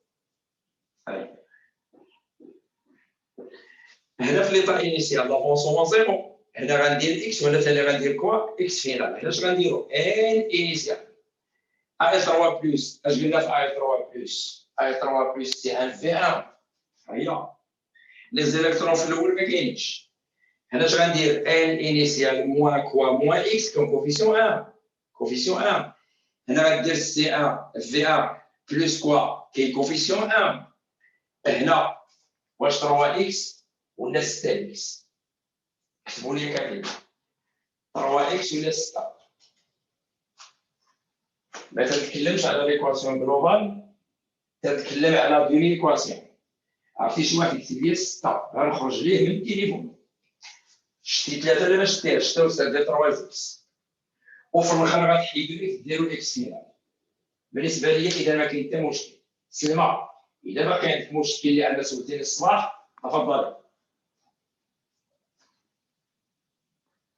هنا في ليطا انيسيال لافونسمون زيرو. هنا غندير اكس وهنا ثاني غندير كوا اكس فينال. هنا اش غنديرو؟ ان انيسيال اي 3 بلس. اش قلنا في اي 3 بلس؟ اي 3 بلس سي ان في 1. هيا لي زيليكترون في الاول ما كاينش. هنا اش غندير؟ ان انيسيال موان كوا موان اكس كون كوفيسيون 1. هنا غدير سي 1 في 1 بلس كوا كاين كوفيسيون 1. هنا واش 3 اكس ولا 6 اكس؟ كتبوا لي كاملين 3 اكس ولا 6. ما تتكلمش على ليكواسيون جلوبال، تتكلم على دومي ليكواسيون. عرفتي شي واحد يكتب لي 6 غنخرج ليه من التليفون. شتي 3 ولا ما شتيهاش؟ شتا وستة دير 3 اكس وفي الاخر غتحيدو لي ديرو اكس فينال. بالنسبه لي اذا ما كاين حتى مشكل. سلمى اذا ما كاين مشكل اللي عندنا سولتيني الصباح تفضل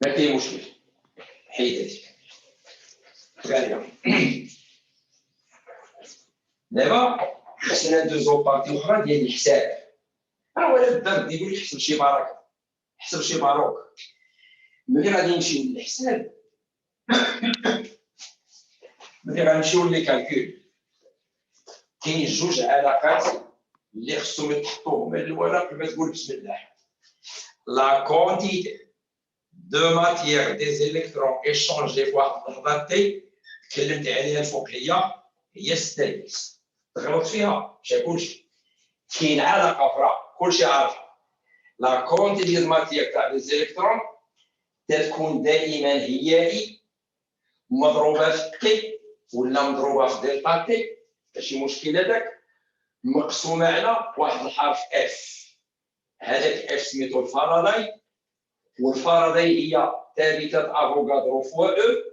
ما كاين مشكل حيدتي غاليه. دابا خصنا ندوزو بارتي اخرى ديال الحساب. راه ولا بدا يقول لي حسب شي بركه حسب شي باروك. ملي غادي نمشيو للحساب ملي غنمشيو للكالكول كاين 2 علاقات اللي خصهم يتحطوا هما الورق باش تقول بسم الله. لا كونتيتي دو ماتيير دي الكترون ايشونجي في واحد اللحظه تي تكلمت عليها الفوق هي 6 اكس. تغلط فيها مش كلشي. كاين علاقه اخرى كلشي عارفها. لا كونتيتي دو ماتيير تاع دي الكترون تكون دائما هي اي مضروبه في تي ولا مضروبه في دلتا تي ماشي مشكل. هذاك مقسومه على واحد الحرف اف. هذاك اف سميتو الفاراداي والفاراداي هي ثابتة افوغادرو فوا او.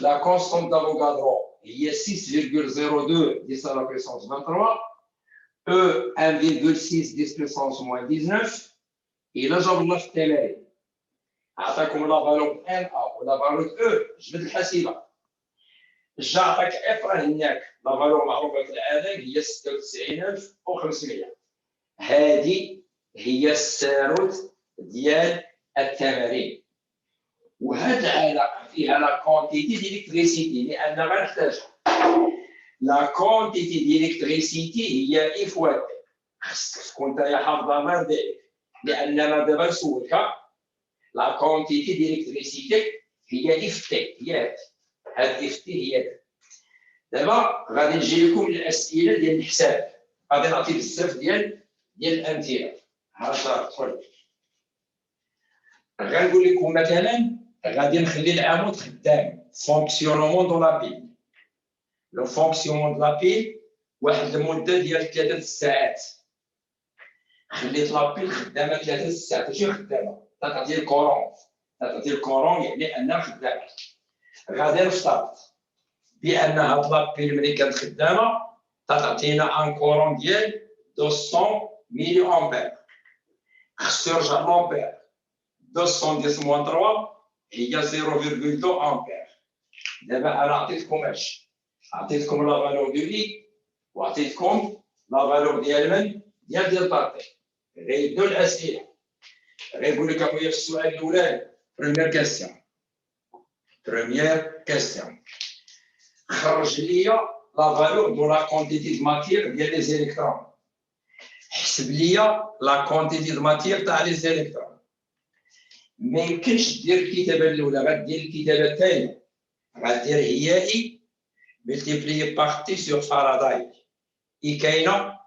لا كونستانت d'Avogadro هي 6,02 10 à la puissance 23. E 1,6 10 puissance moins 19. إلا جاب الله في التمارين عطاكم لا فالور ان ا ولا فالور او جبد الحسيبه. جا عطاك اف راه هناك لا فالور معروفه في العالم هي 96500. هذه هي الساروت ديال التمارين. وهذه العلاقه فيها لا كونتيتي ديليكتريسيتي لان غنحتاجها. لا كونتيتي ديليكتريسيتي هي اي فوا تي. خصك تكون انت حافظه ما ذلك لان ما دابا نسولك لا كونتيتي ديليكتريسيتي هي اف تي. هي هاد اف تي هي. دابا غادي نجي لكم الاسئله ديال الحساب. غادي نعطي بزاف ديال الامثله. هذا تفضل. غنقول لكم مثلا غادي نخلي العمود خدام فونكسيونمون دو لا بيل. لو فونكسيونمون دو لا بيل واحد المده ديال 3 ساعات. خليت لا بيل خدامه 3 ساعات ماشي خدامه. تعطي الكورون. تعطي الكورون يعني انها خدامه. غادي نفترض بان هاد لا بيل ملي كانت خدامه تعطينا ان كورون ديال 200 ملي امبير. خصو يرجع لامبير. 210 موان 3 هي 0,2 امبير. دابا انا عطيتكم اش؟ عطيتكم لا فالور دو اي وعطيتكم لا فالور ديال من؟ ديال طاطي. غيبداو الاسئله. غيقول لك اخويا في السؤال الاولاني بروميير كاستيون. بروميير كاستيون خرج لي لا فالور دو لا كونتيتي دو ماتير ديال لي زيليكترون. حسب لي لا كونتيتي دو ماتير تاع لي زيليكترون. ما يمكنش دير الكتابه الاولى غدير الكتابه الثانيه. غدير هي اي ملتيبلي باغ تي سور فاراداي. اي كاينه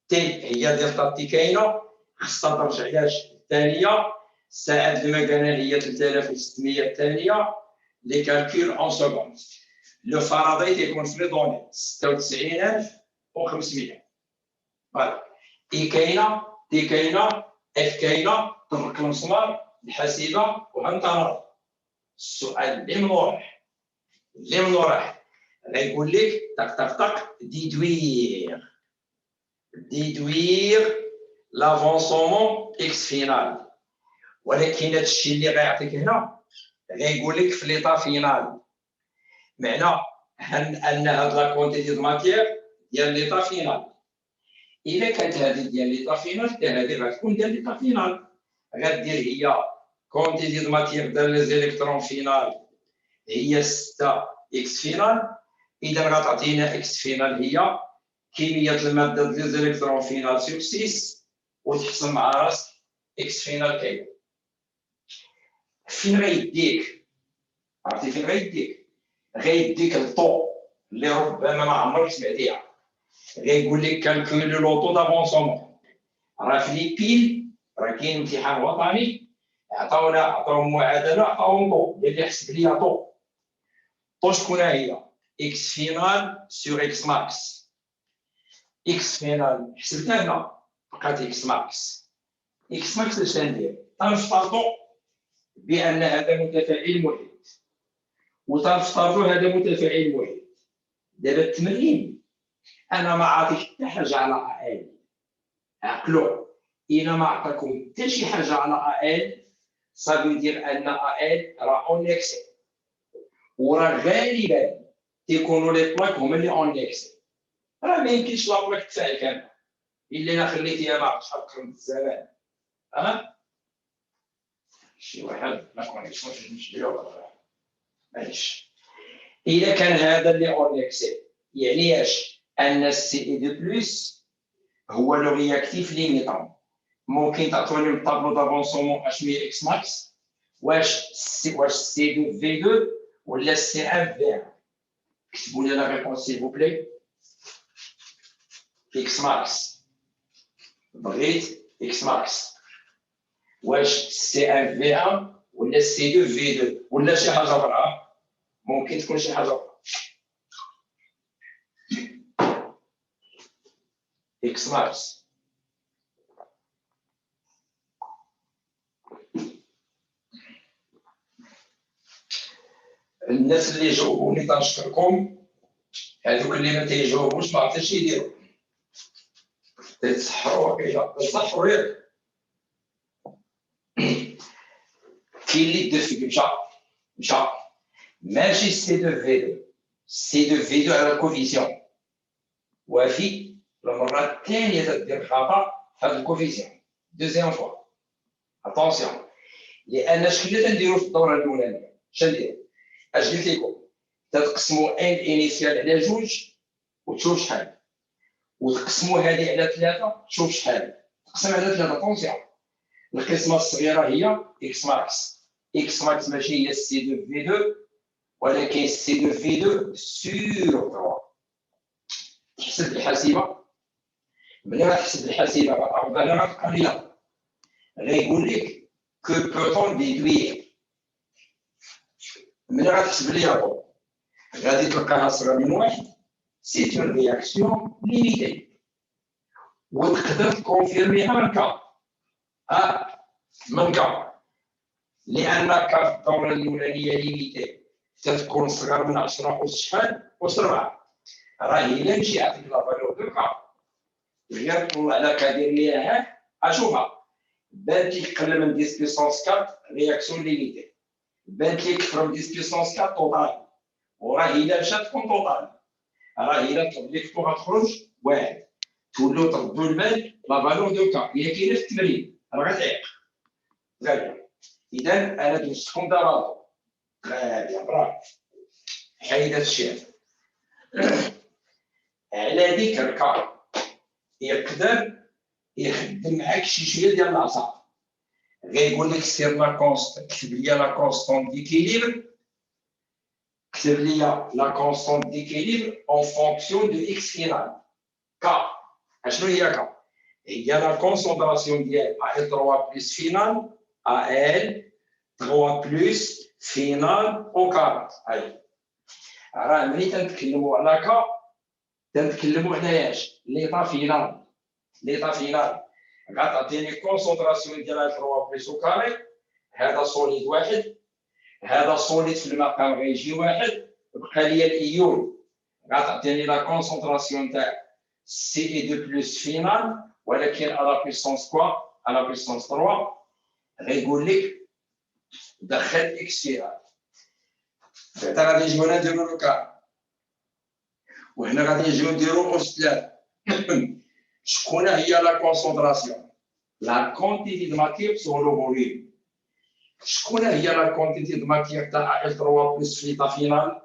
تي هي دلتا تي كاينه خصها ترجع لاش الثانيه ساعات بما قالنا هي 3600 الثانيه لي كالكول اون سكوند. لو فاراداي تيكون في لي دوني 96500. فوالا اي كاينه تي كاينه اف كاينه تبرك المسمار الحاسبه وغنطرد. السؤال اللي من وراه غيقول لك طق طق طق ديدوير لافونسومون اكس فينال. ولكن هذا الشيء اللي غيعطيك هنا غيقول لك في ليطا فينال. معنى ان هاد لا كونتيتي دو ماتير ديال ليطا فينال. الا كانت هذه ديال ليطا فينال حتى هذه غتكون ديال ليطا فينال. غدير هي كونتيتي دو ماتير ديال لي زيليكترون فينال هي 6 اكس فينال. اذا غتعطينا اكس فينال هي كميه الماده ديال لي زيليكترون فينال سور 6 وتحسب مع راسك اكس فينال كاين. فين غيديك؟ عرفتي فين غيديك؟ غيديك الطو اللي ربما ما عمرك سمعتيها. غيقول لك كالكولي لوطو دافونسومون. راه في لي بيل راه كاين امتحان وطني عطاوهم معادله عطاوهم طو ديال اللي يحسب ليا طو شكون هي؟ اكس فينال سور اكس ماكس. اكس فينال حسبتها هنا بقات اكس ماكس. اكس ماكس اش غندير؟ غنفترضوا بان هذا متفاعل واحد وتنفترضوا هذا متفاعل واحد. دابا التمرين انا ما عاطيش حتى حاجه على ال. عقلوا الا ما عطاكم حتى شي حاجه على ال صافي ندير ان ال راه اون اكس. وراه غالبا تيكونوا لي بلاك هما اللي اون اكس. راه ما يمكنش لا بلاك تفاعل كامل الا خليتيها مع شحال من الزمان. شي واحد ما كونيكسيونش نشريو معليش. اذا كان هذا اللي اون اكس يعني اش؟ ان السي اي دو بلس هو لو رياكتيف ليميتون. ممكن تعطوني الطابلو دافونسومون اش مي اكس ماكس واش سي دو في 2 ولا سي 1 في 1. كتبوا لي لا ريبونس سيل فو بلي. اكس ماكس بغيت اكس ماكس واش سي 1 في 1 ولا سي 2 في 2 ولا شي حاجه اخرى. ممكن تكون شي حاجه اخرى. اكس ماكس الناس اللي جاوبوني تنشكركم، هذوك اللي ما تيجاوبوش ما عرفتش يديروا، تيتسحروا هكايا تيتسحروا ياك. كاين اللي دير فيك مشى ماشي سي دو في دو، سي دو في دو على الكوفيسيون وافي. المره الثانيه تدير خطا في هذا الكوفيسيون دوزيام فوا. اتونسيون، لان شكون تنديروا في الدوره الاولانيه؟ اش نديروا؟ اش قلت لكم؟ تقسموا ان انيسيال على جوج وتشوف شحال، وتقسموا هذه على ثلاثه تشوف شحال، تقسم على ثلاثه. اتونسيون، القسمه الصغيره هي اكس ماكس. اكس ماكس ماشي هي سي دو في دو، ولكن سي دو في دو سور 3. تحسب الحاسبه، ملي غتحسب الحاسبه غتبقى قليله، غيقول لك كو بوتون ديدوير. ملي غتحسب ليا غادي تلقاها صغر من واحد، سي اون رياكسيون ليميتي، وتقدر تكونفيرميها من كا من كا، لان كا في الدوره الاولانيه ليميتي تتكون صغر من 10 أس شحال أس 4. راه الا مشي يعطيك لا فالور دو كا، غير طلع على كا دير ليها هاك اشوفها، بانت لك قل من 10 بيسونس 4 رياكسيون ليميتي، بانت لك كثر من 10 بيسونس 4 توتال، وراه الا مشات تكون توتال. راه الا طلب لك فوق غتخرج واحد، تولوا تردوا البال لا فالور دو كا الا كاينه في التمرين راه غتعيق. غاليه. اذا انا دوزتكم دابا غاليه برافو. حيد هذا الشيء على ديك الكا، يقدر يخدم معاك شي شويه ديال العصا. غيقول لك سير لا كونست، كتب لي لا كونستون ديكيليبر، كتب لي لا كونستون ديكيليبر اون فونكسيون دو اكس فينال. كا اشنو هي كا؟ هي لا كونسونطراسيون ديال ال3 بلس فينال ال3 بلس فينال او 40. هاي راه ملي تنتكلموا على كا تنتكلموا على اش؟ ليطا فينال. ليطا فينال غتعطيني كونسونطراسيون ديال 3 بلس او كاري، هذا سوليد واحد، هذا سوليد في المقام غيجي واحد، بقى لي الايون غتعطيني لا كونسونطراسيون تاع سي اي 2 بلس فينال، ولكن على بيسونس كوا؟ على بيسونس 3. غيقول لك دخل اكس فينال. حتى غادي نجيو نديرو لوكا، وحنا غادي نجيو نديرو اس 3. شكون هي لا كونسونطراسيون؟ لا كونتيتي دو ماتير سور لو فوليوم. شكون هي لا كونتيتي دو ماتير تاع ال 3 بلس في ليطا فينال؟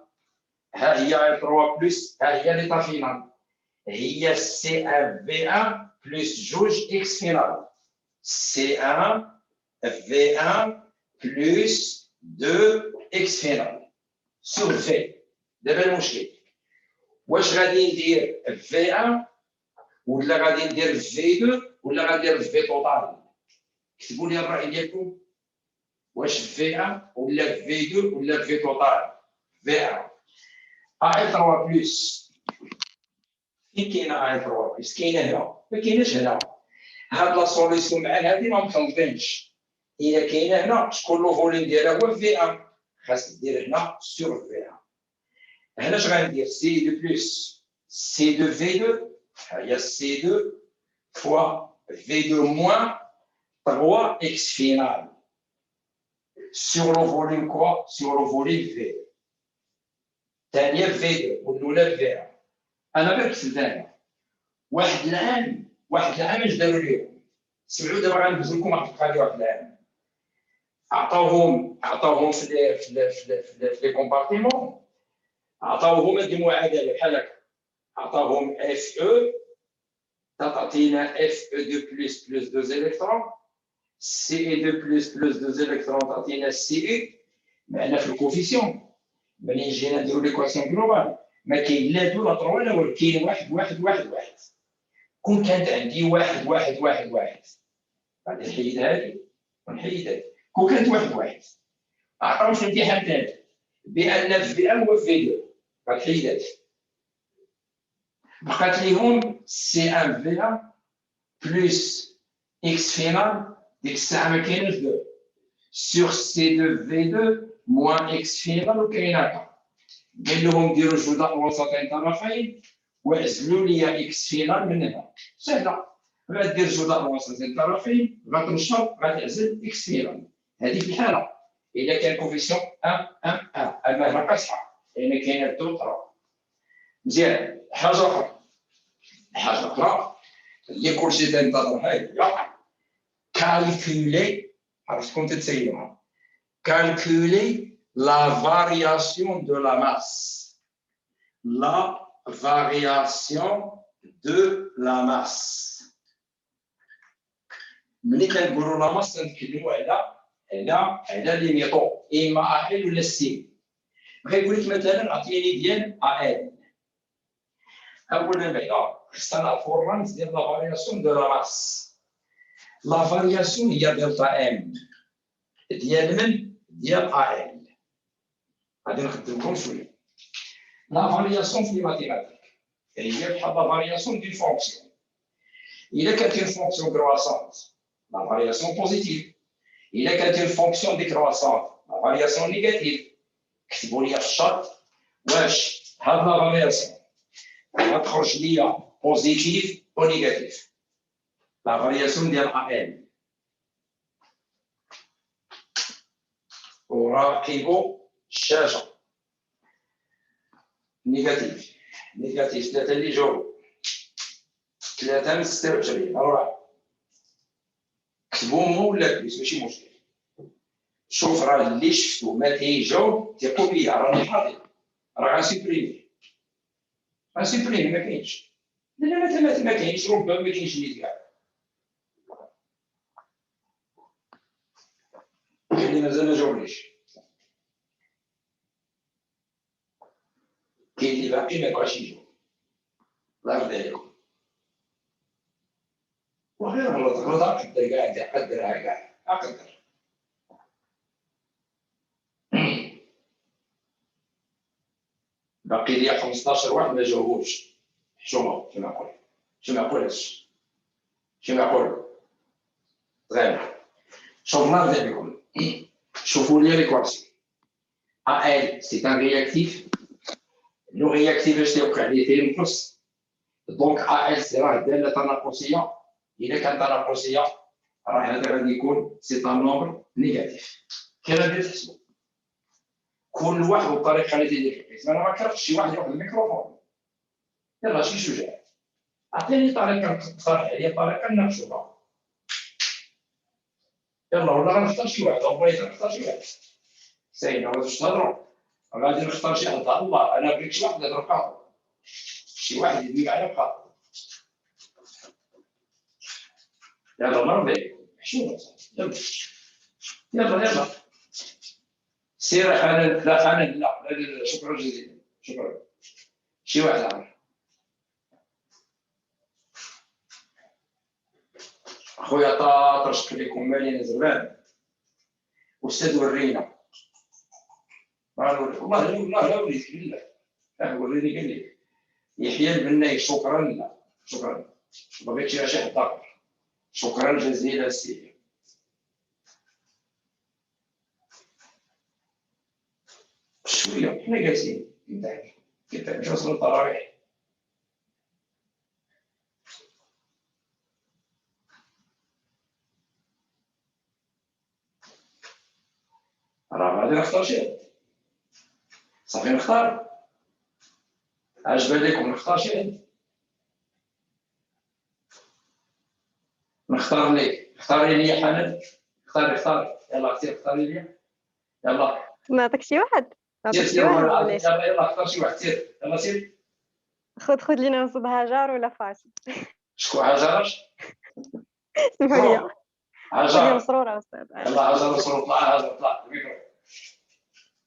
ها هي ال 3 بلس، ها هي ليطا فينال، هي سي ان في 1 بلس جوج اكس فينال. سي ان في 1 بلس 2 اكس فينال سور في. دابا المشكل واش غادي ندير في 1 ولا غادي ندير في 2 ولا غادي ندير في توتال؟ كتبوا لي الراي ديالكم، واش في 1 ولا في 2 ولا في توتال؟ في 1 اي 3 بلس. فين كاينه اي 3 بلس؟ كاينه هنا، ما كايناش هنا. هاد لا سوليسيون مع هادي ما مخلطينش. الا كاينه هنا شكون لو فوليوم ديالها هو في 1، خاص دير هنا سور في 1. هنا اش غندير؟ سي دو بلس سي دو في 2 هي سي 2 فوا في 2 موان 3 اكس فينال سور لو فوليوم كوا؟ سور لو فوليوم في. الثانيه في 2 والاولى في 1. انا غير كتبت هنا واحد العام، واحد العام اش داروا ليهم؟ سمعوا دابا غندوز لكم واحد القضيه. واحد العام عطاوهم في لي كومبارتيمون، عطاوهم هذه المعادله بحال هكا، عطاوهم اف او تعطينا اف او 2 بلس 2 الكترون، سي اي 2 بلس 2 الكترون تعطينا سي اي. معنا في الكوفيسيون ملي جينا نديرو ليكواسيون جلوبال ما كاين لا 2 لا 3 لا والو، كاين واحد واحد واحد واحد. كون كانت عندي واحد واحد واحد واحد غادي نحيد هذه ونحيد هذه. كون كانت واحد واحد عطاو في امتحان ثاني بان في 1 هو في 2 غتحيد هذه، بقات ليهم سي ان في 1 بلس اكس فينال. ديك الساعه ما كايناش 2 سور سي 2 في 2 موان اكس فينال وكاين هكا قال لهم ديروا جداء وسطين طرفين واعزلوا لي اكس فينال من هنا سهله غادير جداء وسطين طرفين غتنشر غتعزل اكس فينال هذه في الحاله اذا كان كوفيسيون 1 1 1 اما هنا كصحه لان كاينه الدو اخرى مزيان حاجه اخرى هي كلشي تنتظر هاي calculer عرفتكم تتسيروا calculer la variation de la masse la variation de la masse ملي كنقولوا لا ماس تنتكلموا على لي ميطو اما ال ولا سي غيقول لك مثلا عطيني ديال ال اولا بعدا خصنا نعرفوا الرمز ديال لا فارياسيون دو لا ماس لا فارياسيون هي دلتا ام ديال من ديال ال غادي نخدمكم شويه لا فارياسيون في الماتيماتيك هي بحال لا فارياسيون دي فونكسيون الا كانت اون فونكسيون كرواسونت لا فارياسيون بوزيتيف الا كانت اون فونكسيون ديكرواسونت لا فارياسيون نيجاتيف كتبوا لي في الشرط واش هاد لا فارياسيون غتخرج ليا بوزيتيف او نيجاتيف لا فارياسيون ديال ال وراقبوا الشاشه نيجاتيف 3 اللي جاوبوا 3 من 26 راه كتبوهم ولا بليس ماشي مشكل شوف راه اللي شفتو ما تيجاوب تيقول لي راني حاضر راه غنسيبريمي ما كاينش لا ما كاينش ربما ما كاينش نيت كاع اللي مازال ما جاوبنيش كاين اللي باقي ما بغاش يجاوب الله يرضي عليكم وغير غلط قدر كاع قدرها كاع اقدر باقي لي 15 واحد ما جاوبوش شنو نقول غير شوف نرجع لكم شوفوا لي ليكواسيون ال سي ان رياكتيف لو رياكتيف اش تيوقع ليه تينقص دونك ال سي راه داله تناقصيه اذا كانت تناقصيه راه هذا غادي يكون سي ان نومبر نيجاتيف كي غادي تحسبوا كل واحد والطريقه اللي تيدير القسم انا ما كرهتش شي واحد ياخذ الميكروفون يلا شي شجاع اعطيني طريقه تقترح عليا طريقه نناقشوها يلا ولا غنختار شي واحد او بغيت نختار شي واحد ساينا واش تهضروا غادي نختار شي حد الله انا بغيت شي واحد يهضر بخاطر شي واحد يدوي على بخاطر يلا مرضي حشومه يلا سير حنان لا شكرا جزيلا شكرا شي واحد عمر خويا طاطر شكل لكم مالين زمان استاذ ورينا والله لا وليت بالله وريني قال لي يحيى البناي شكرا بغيت شي حد اخر شكرا جزيلا سيدي شويه حنا جالسين كنت باش نوصل للطراويح راه غادي نختار شي حد صافي نختار عجبا لكم نختار شي حد نختار ليك اختاري لي حنان اختاري يلا اختاري لي يلا نعطيك شي واحد يلا اختار شي واحد سير يلا سير خذ لينا نصب هاجر ولا فاطمه شكون هاجر اسمحوا لي هاجر مسروره استاذ يلا هاجر مسرور طلع الميكرو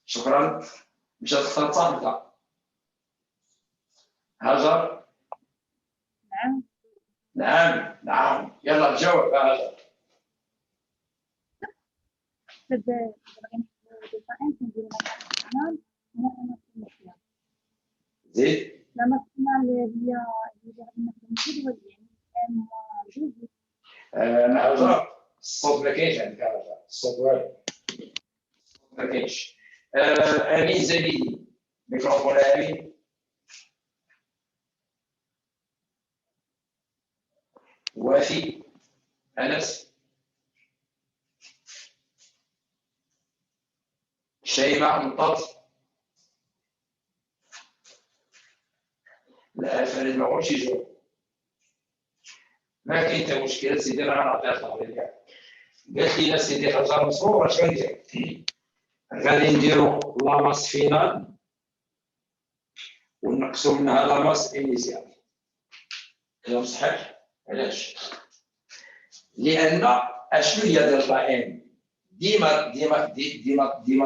شكرا مشات تختار صاحبتها هاجر نعم يلا جاوب هاجر زيد لا ماكسيمال هي هاجر الصوت ما كاينش عندك هاجر الصوت والو ما كاينش امين زبيدي ميكروفون امين. وافي انس. شيماء منطقه. لا فريد ما هوش يجاوب. ما كاين حتى مشكل سيدي، راه غنعطيها الطريقه. قالت لي سيدي حجر مسرور اش غندير؟ غادي نديرو لاماس فينال ونقصوا منها لاماس انيسيال. كلام صحيح. علاش؟ لان اشنو هي دلتا ان؟ ديما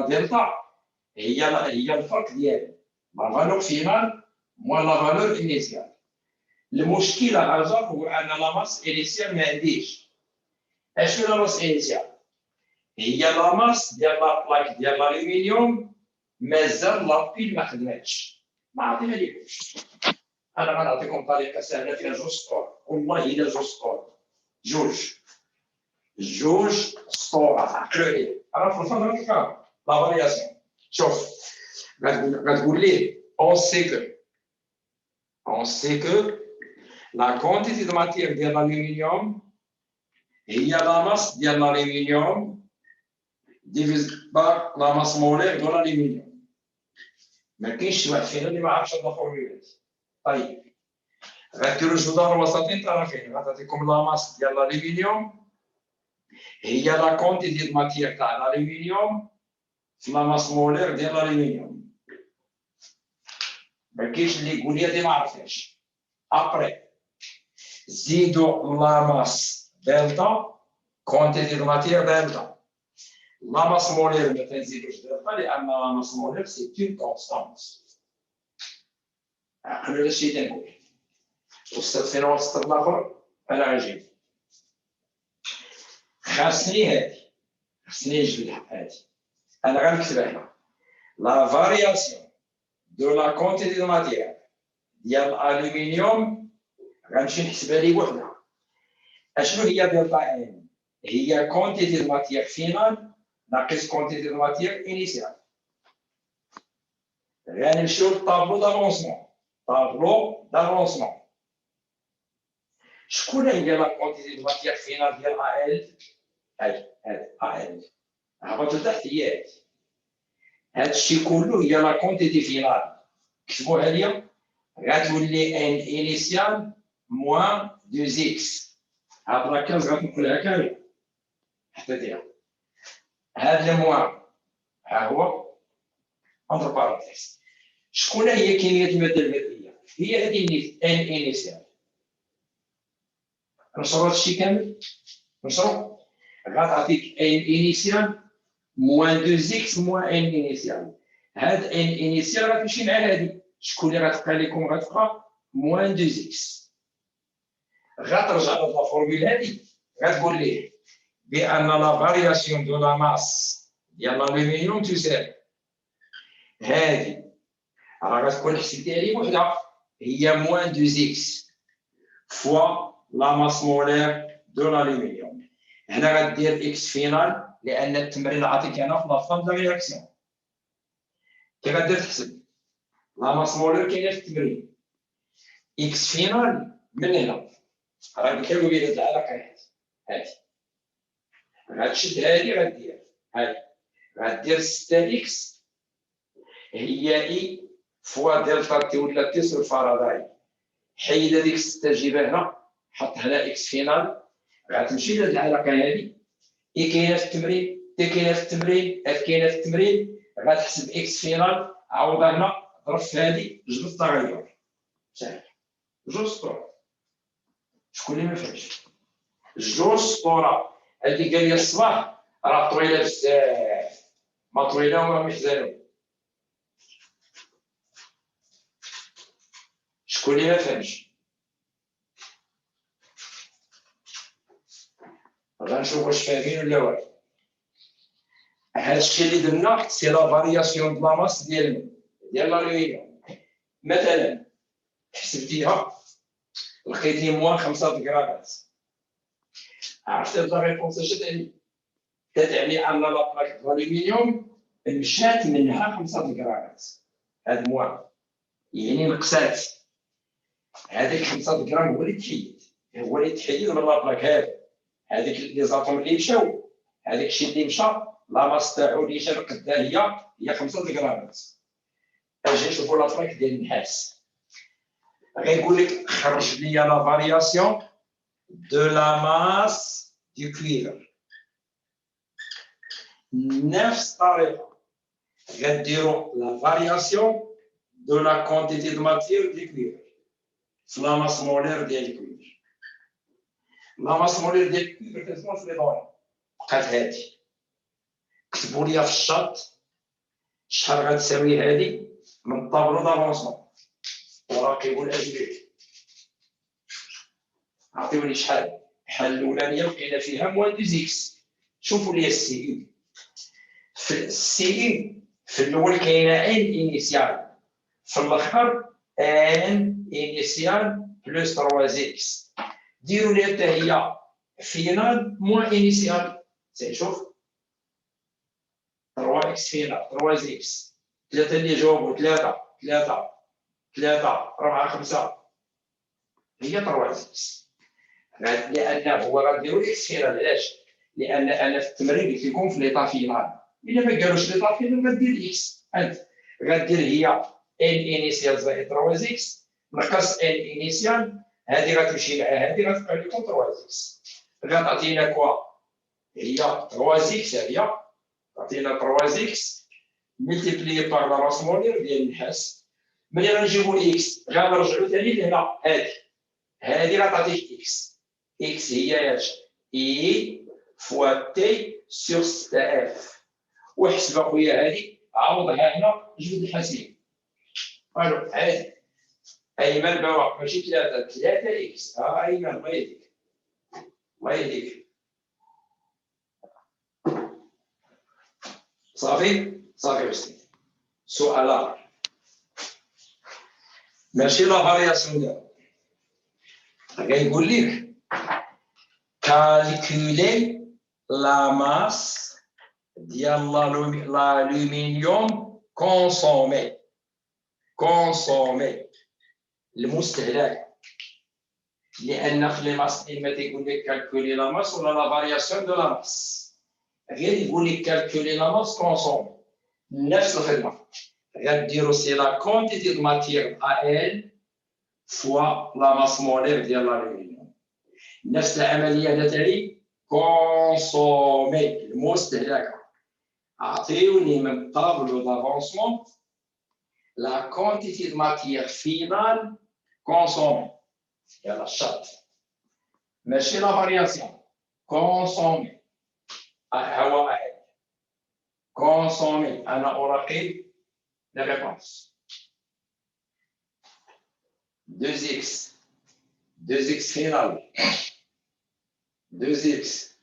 دلتا هي الفرق ديال لا فالور فينال موان لا فالور انيسيال. المشكله اجر هو ان لاماس انيسيال ما عنديش. اشنو لاماس انيسيال؟ هي لاماس ديال لابلاك ديال الالومنيوم مازال لابيل ما خدماتش. ما عطيها لكمش. انا غنعطيكم طريقه سهله فيها جوج سطور، والله الا جوج سطور، جوج سطور عقلوا لي. راه في الفضل الكام لا فارياسيون. شوف غتقول ليه on sait que la quantité de matière ديال الالومنيوم هي لا ماس ديال الالومنيوم ديفيز بار لا ماس مولير دو الالومنيوم. ما كاينش شي واحد فينا اللي ما عرفش هاد الفورمولات. طيب غديروا جدار وسطين طرفين، غتعطيكم لا ماس ديال الالومنيوم هي لا كونتيتي دو ماتيير تاع الالومنيوم في لا ماس مولير ديال الالومنيوم. ما كاينش اللي يقول لي هادي ما عرفتهاش. ابري زيدوا لا ماس دلتا كونتيتي دو ماتيير دلتا. لا ماس مولير ما تنزيدوش دلتا لان لا ماس مولير سي اون كونستانت. عقلوا هادشي اللي تنقول. أستاذ فين هو السطر الآخر؟ أنا غنجيب. خاصني هادي، خاصني نجبدها هادي. أنا غنكتبها هنا. لا فارياسيون دو لا كونتيتي دو ماتيير ديال الألومنيوم غنمشي نحسبها لي بوحدها. أشنو هي دلتا إن؟ هي كونتيتي دو ماتيير فينال ناقص كونتيتي دو ماتيير إنيسيال. غنمشيو للطابلو دافونسمون. طابلو دافونسمون. شكون هي لا كونتيتي دو ماتيير فينال ديال ا ال؟ هادي ا ال. هبطوا تحت هي هادي. هادشي كله هي لا كونتيتي فينال. كتبوها ليا غتولي ان انيسيال موان 2 اكس. هاد لا 15 غتنقلها كامله حتى ديها. هاد الموان ها هو اونتر بارونتيز. شكون هي كميه الماده الماديه؟ هي هادي ان انيسيال. نشرو هادشي كامل. نشرو غتعطيك ان انيسيال موان 2 اكس موان ان انيسيال. هاد ان انيسيال غتمشي مع هادي. شكون اللي غتبقى لكم؟ غتبقى موان 2 اكس. غترجع لهاد لا فورمول هادي غتقول ليه بان لا فارياسيون دو لا ماس ديال الالومنيوم تساوي هادي. راه غتكون حسبتيها لي بوحدها هي موان 2 اكس فوا لا ماس مولير دو الالومنيوم. هنا غدير اكس فينال لان التمرين عطيك انا في لافان دو رياكسيون. كي غدير تحسب لا ماس مولير كاينه في التمرين اكس فينال من هنا. راه قلت لكم بين هاد العلاقه هادي غتشد هادي غدير هادي غدير 6 اكس هي اي فوا دلتا تي ولا تي سور فاراداي. حيد هذيك 6 جيبها هنا حط هنا اكس فينال. غتمشي لهاد العلاقه هادي اي كاينه في التمرين تي كاينه في التمرين اف كاينه في التمرين. غتحسب اكس فينال عوضها هنا ضرب في هادي جبد التغير. ساهل. جوج سطور. شكون اللي ما فهمش؟ جوج سطور. اللي قال لي الصباح راه طويله بزاف. ما طويله وما محزنون. شكون اللي ما فهمش؟ غنشوف واش فاهمين ولا والو. هادشي اللي درنا سي لا فارياسيون د لا ماس ديال الالومنيوم. مثلا حسبتيها لقيتي موان 5 غرامات. عرفت هاد لا ريبونس اش تعني؟ تعني ان لا بلاك د الالومنيوم مشات منها 5 غرامات هاد موان، يعني نقصات. هذاك 5 غرام هو اللي تحيد من لابلاك هذيك لي زاتوم اللي مشاو، هذاك الشيء اللي مشى لا ماس تاعو اللي جا القدا هي 5 غرامات. اجي نشوفوا لابلاك ديال النحاس، غيقول لك خرج لي لا فارياسيون دو لا ماس دو كويفر. نفس الطريقه غديروا لا فارياسيون دو لا كونتيتي دو ماتير دو كويفر في لا ماس مولير ديال الكويفر. لا ماس مولير ديال الكويفر كتكون في لي دوني بقات هادي. كتبوا لي في الشاط شحال غتساوي هادي من الطابلو دافونسمون، وراقبوا الاجوبه. عطيوني شحال. الحاله الاولانيه لقينا فيها موان 2 اكس. شوفوا لي السي ان. في السي ان في الاول كاينه ان انيسيال، في الاخر ان انيسيال بلس 3 اكس. ديروا لي حتى هي فينال موان انيسيال. شوف 3 اكس فينال 3 اكس. 3 اللي جاوبوا 3 3 3 4 5 هي 3 اكس. لان هو غاديروا اكس فينال. علاش؟ لان انا في التمرين قلت لكم في ليطا فينال الا ما قالوش ليطا فينال غدير اكس. انت غدير هي ان انيسيال زائد 3 اكس ناقص ان انيسيال. هذه غتمشي مع هذه غتبقى لكم 3 اكس. غتعطينا كوا هي 3 اكس. هي تعطينا 3 اكس ملتيبلي بار لا راس مولير ديال النحاس. ملي غنجيبو اكس غنرجعو ثاني لهنا. هذه غتعطيك اكس. اكس هي اش؟ اي فوا تي سور 6 اف. وحسب اخويا هذه عوضها هنا جبد الحاسب. الو عادي. ايمن بواق ماشي 3 اكس. ايمن الله يهديك الله يهديك. صافي صافي استاذ. سؤال اخر ماشي لا فارياسيون ديالو. غيقول لك كالكولي لا ماس ديال l'aluminium consommé المستهلك. لان في لي ماس اما تيقول لك كالكولي لا ماس ولا لا فارياسيون دو لا ماس. غير يقول لك كالكولي لا ماس كونسومي نفس الخدمه. غديروا سي لا كونتيتي دو ماتير ال فوا لا ماس مولير ديال الالومنيوم. نفس العمليه نتاعي كونسومي المستهلكه. عطيوني من طابلو دافونسمون لا كونتيتي دو ماتير فينال كونسومي. يلا الشرط ماشي لا فارياسيون. كونسومي هو كونسومي. انا اراقب لي ريبونس. 2 اكس 2 اكس فينال 2 اكس.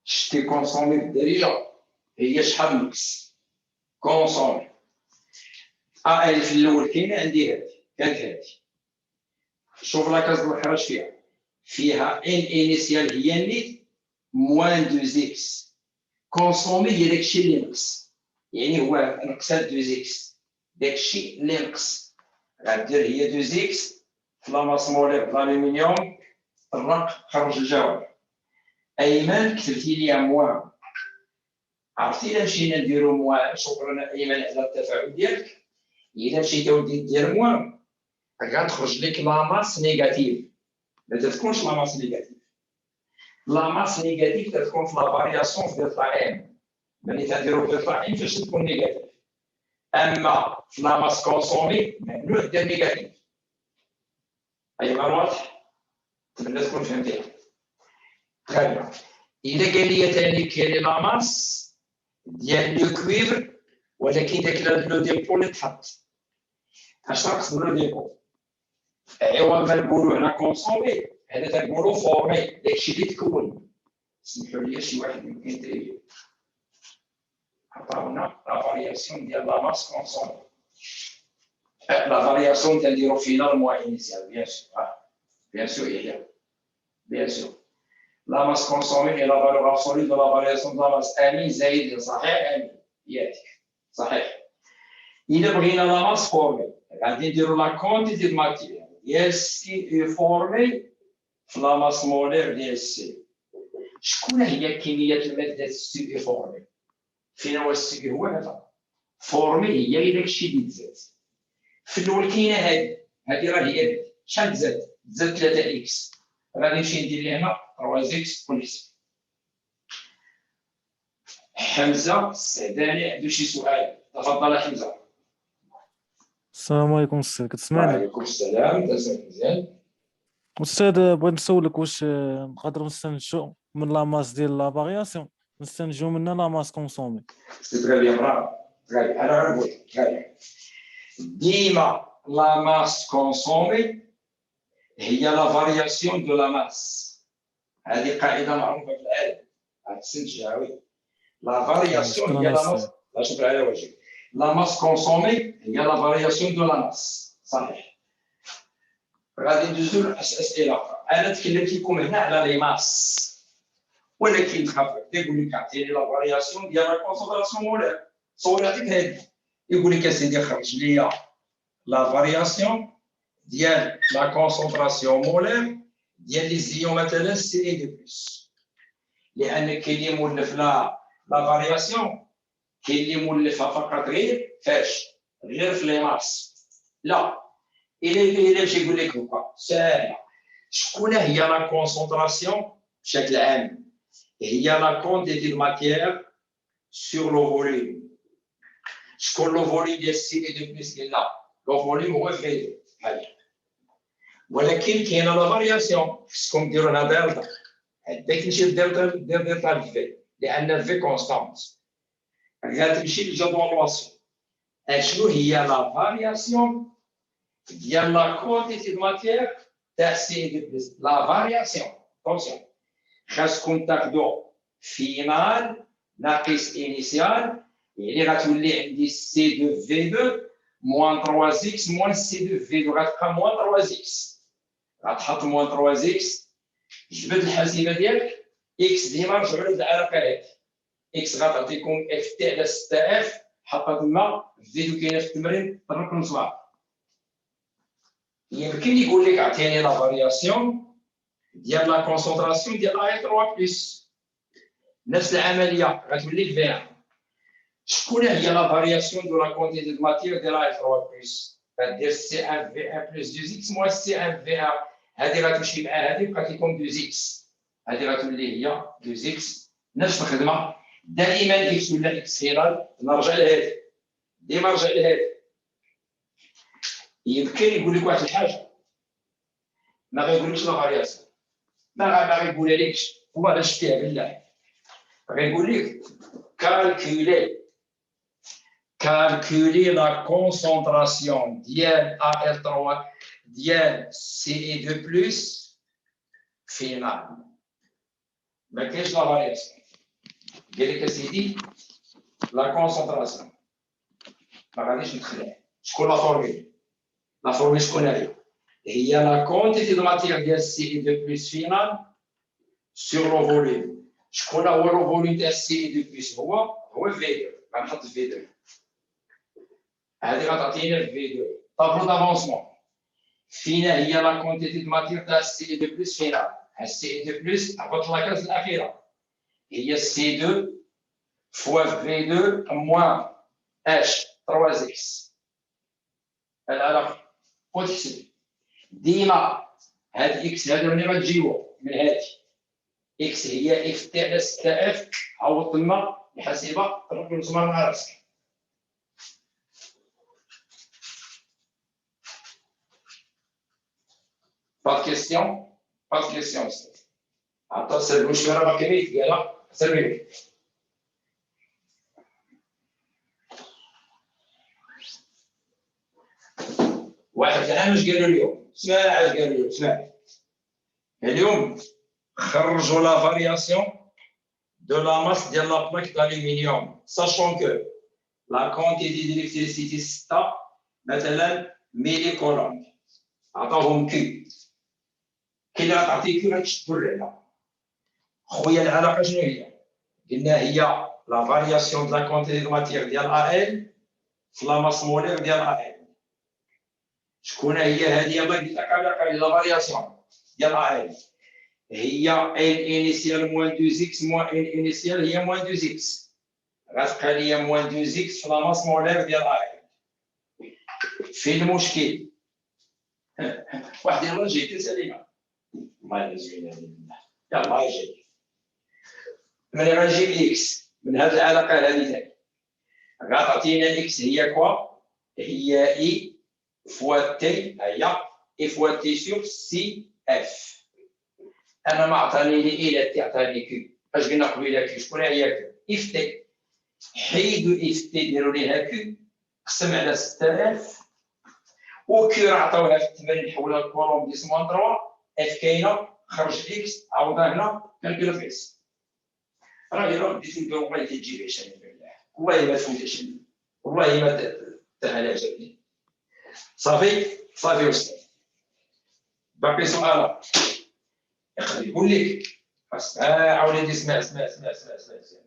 شتي كونسومي بالدارجه هي شحال نقص كونسومي. ال في الاول كاينه عندي هذه كانت هذه. شوف لا كاز الخرج فيها ان انيسيال هي نيت موان 2 اكس. كونسومي هي داكشي اللي نقص، يعني هو نقصات 2 اكس. داكشي اللي نقص غدير هي 2 اكس في لا ماس مولير الالومنيوم. طرق خرج الجواب. ايمن كتبتي لي موان. عرفتي الا مشينا نديرو موان. شكرا ايمن على التفاعل ديالك. الا مشيتي ودي دير موان غتخرج لك لا ماس نيجاتيف. ما تكونش لا ماس نيجاتيف. لا ماس نيجاتيف تكون في لا فارياسيون في دلتا ام. ملي تنديرو دلتا ام فاش تكون نيجاتيف. اما في لا ماس كونسومي ممنوع دير نيجاتيف. ايمن واضح؟ نتمنى تكون فهمتيها. تمام. اذا قال لي ثاني كاين لا ماس ديال لو كويفر ولكن داك لو ديبول تحط. اش نقصد بلو ديبول؟ عوض ما نقولوا هنا كونسومي هنا تنقولوا فورمي داكشي اللي تكون. سمحوا لي شي واحد يمكن يدير عطاونا لا فارياسيون ديال لا ماس كونسومي. لا فارياسيون تنديرو فينال موان انيسيال بيان سور. بيان سور هي بيان سور. la masse consommée et la valeur absolue de la variation de la masse امين زائد صحيح امين ياتي صحيح إذا بغينا لا ماس فورمي غادي نديرو لا كونتيتي دو ماتير ديال سي اي فورمي في لا ماس مولير ديال سي شكون هي كميه الماده السي اي فورمي فين هو السي اي هو هذا فورمي هي اللي داكشي اللي تزاد في الاول كاينه هذه راه هي شحال تزاد 3 اكس غادي نمشي ندير لي هنا 3 اكس ونحسب حمزه السعداني عنده شي سؤال تفضل حمزه. السلام عليكم أستاذ، كتسمعني؟ وعليكم السلام تسمع مزيان. أستاذ بغيت نسولك واش نقدروا نستنتجوا من لا ماس ديال لا فارياسيون نستنتجوا منها لا ماس كونسومي؟ سي تري بيان برافو تري بيان انا غنقول لك ديما لا ماس كونسومي هي لا فارياسيون دو لا ماس هذه قاعده معروفه في العالم غتستنتجها وي لا فارياسيون هي لا ماس لا شكرا على وجهك لا ماس كونسومي هي لا فارياسيون دو لا ماس صحيح. غادي ندوزو لاسئله اخرى انا تكلمت لكم هنا على لي ماس ولكن خاف يقول لك عطيني لا فارياسيون ديال لا كونسونطراسيون مولير صور هذيك هذه يقول لك اسيدي خرج لي لا فارياسيون ديال لا كونسونطراسيون مولير ديال لي زيون مثلا سي اي دي بلس لان كاين اللي مولف لا فارياسيون كاين اللي مولفها فقط غير فاش غير في لي ماس لا الا مشى يقول لك هكا ساهله شكون هي لا كونسونطراسيون بشكل عام هي لا كونتيتي دو ماتيير سور لو فوليوم شكون لو فوليوم ديال سي اي دو بلس قلنا لو فوليوم هو في بحال ولكن كاينه لا فارياسيون خصكم ديروا لها دلتا هذاك ماشي دلتا في لان الفي كونستانت غتمشي للجدول الوصفي اشنو هي لا فارياسيون ديال لا كونتيتي دو ماتيير تاع سي دو بلس لا فارياسيون اتونسيون خاصكم تاخذوا فينال ناقص انيسيال يعني غتولي عندي سي دو في 2 موان 3 اكس موان سي دو في 2 غتبقى موان 3 اكس غتحط موان 3 اكس جبد الحاسبه ديالك اكس ديما رجعوا للعلاقه هذه اكس غتعطيكم اف تي على 6 اف حطها تما زيدو كاينه في التمرين طرق المصباح يمكن يقول لك عطيني لا فارياسيون ديال لا كونسونطراسيون ديال اي 3 بلس نفس العمليه غتولي لك فيها شكون هي لا فارياسيون دو لا كونتيتي دو ماتير ديال اي 3 بلس غدير سي 1 في 1 بلس 2 اكس موان سي 1 في 1 هذه غتمشي مع هذه بقات لكم 2 اكس هذه غتولي هي 2 اكس نفس الخدمه دائما اكس ولا اكس هيرال نرجع لهذه ديما نرجع لهذه يمكن يقول لك واحد الحاجه ما غيقولكش لا فارياسيون ما غيقولها لكش هو باش شفتيها بالله غيقول لك calculer la concentration ديال AL3 ديال CE2+ فينال ما كاينش لا فارياسيون قال لك اسيدي لا كونسونطراسيون ما غاديش ندخلها شكون لا فورمي شكون هي لا كونتيتي دو ماتير ديال CE2+ فينال سور لو فوليوم شكون هو لو فوليوم ديال CE2+ هو في 2 غنحط في 2 هذه غتعطينا في 2 طابلو دافونسمون فينا هي لا كونتيتي دو ماتير تاع CE2+ فينال CE2+ عبط لاكاز الاخيره هي C2 فوا V2 موان H 3X العلاقه وتحسب ديما هاد اكس هذا ملي غتجيو من هادي اكس هي اف تي على 6 اف عوض تما الحاسبه تضرب المسمار مع راسك با كيسيون استاذ عطا سير المشكله راه باقي ميت ديالها سير واحد العام اش قالوا اليوم اسمع عاش قالوا اليوم اسمع اليوم خرجوا لا فارياسيون دو لا ماس ديال لا بلاك d'aluminium sachant que la quantité d'électricité 6 مثلا ميلي كولوم عطاهم كي اللي غتعطي كي غتشدو الرعله خويا العلاقه شنو هي؟ قلنا هي لا فارياسيون دو لا كونتيتي دو ماتيغ ديال ال في لا ماس مولير ديال ال. شكون هي هذه؟ يلاه قلت لك علاقه لا فارياسيون ديال ال هي ان انيسيال موان 2 زيكس موان ان انيسيال هي موان 2 زيكس، غتبقى ليا موان 2 زيكس في لا ماس مولير ديال ال. في المشكل واحد يلاه جيتي سليمه الله يرزقنا بالله يلاه جاي من غنجيب اكس من هذه العلاقه هذه ثاني غتعطينا اكس هي كوا هي اي فوا تي هي اي فوا تي سور سي اف. انا ما عطاني لي اي لا تي عطاني كيو اش قلنا قبيله كيو شكون هي كيو اف تي حيدوا اف تي ديروا ليها كيو قسم على 6000 وكيو عطاوها في الثمانين حولها لكولوم ديس موان 3 اف كاينه خرج اكس عوضها هنا كالكولا في اكس. راه الا بديتي ندير والله تجيب 20 بالله والله ما تفوتش والله ما تعالجني صافي صافي استاذ. باقي سؤال يقدر يقول لك عاوني اسمع اسمع اسمع اسمع اسمع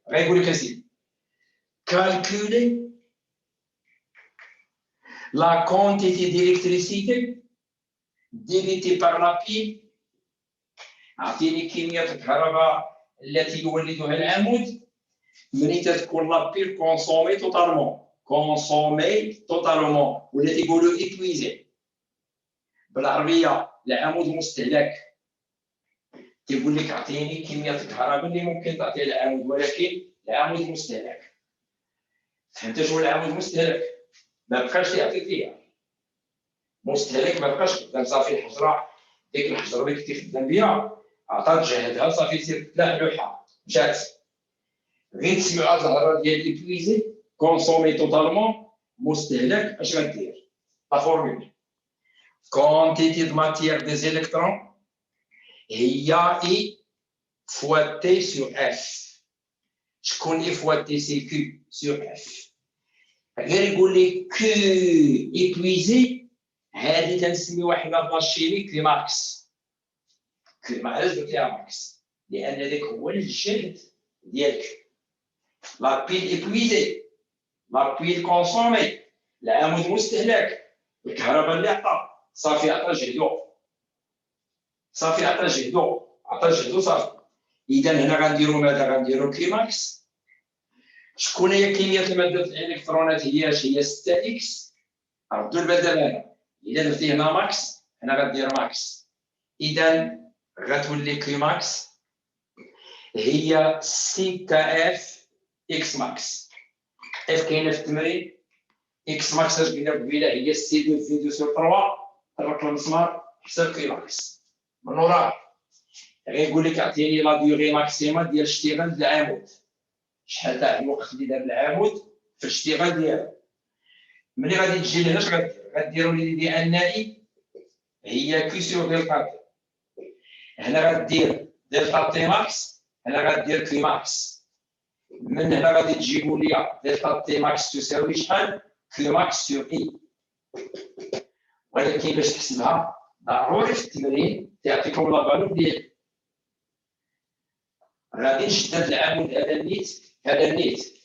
غيقول لك اسيدي calculer la quantité d'électricité débitée par la pile. أعطيني كمية الكهرباء التي يولدها العمود ملي تكون لا بيل كونسومي توتالمون ولا تيقولوا ايبويزي بالعربية العمود مستهلك. تيقول لك أعطيني كمية الكهرباء اللي ممكن تعطيها العمود ولكن العمود مستهلك. فهمت شنو العمود مستهلك؟ ما بقاش يعطي فيها مستهلك، ما بقاش خدام صافي الحجرة ديك الحجرة اللي كنتي خدام بها عطات جهدها صافي سير تلاح لوحة مشات. غير تسمعوا هاد الهضره ديال ايبويزي كونسومي توتالمون مستهلك اش غدير؟ لا فورمول كونتيتي دو ماتيير دي زيليكترون هي اي فوا تي سور اف. شكون اي فوا تي؟ سي كيو سور اف. غير يقول لي كو ايبويزي هذه تنسميوها حنا بالشيمي كليماكس. علاش درت ليها ماكس؟ لان ذاك هو الجهد ديالك. لا بيل ايبويزي لا بيل كونسومي العمود مستهلك الكهرباء اللي عطى صافي عطى جهدو صافي عطى جهدو صافي. اذا هنا غنديروا ماذا؟ غنديروا كليماكس. شكون هي كميه الماده الالكترونات؟ هي 6 اكس. ردوا البدل هنا اذا درتي هنا ماكس هنا غدير ماكس. اذا غتولي كليماكس هي 6 اف اكس ماكس. اف كاينه في التمرين اكس ماكس اش قلنا قبيله هي سي دو في دو سور 3 طرق المسمار حسب كليماكس من وراه. غيقول لك اعطيني لا ديوري ماكسيمال ديال الاشتغال ديال العمود شحال تاع الوقت اللي دار العمود في الاشتغال ديالو. ملي غادي تجي لهنا اش غديروا لي دي اناي هي كي سور ديال تي. هنا غدير دلتا تي ماكس هنا غدير كليماكس. من هنا غادي تجيبوا لي دلتا تي ماكس تساوي شحال؟ كليماكس سور اي. ولكن باش تحسبها ضروري في التمرين تعطيكم لا فالور ديال غادي نشدد العمود هذا النيت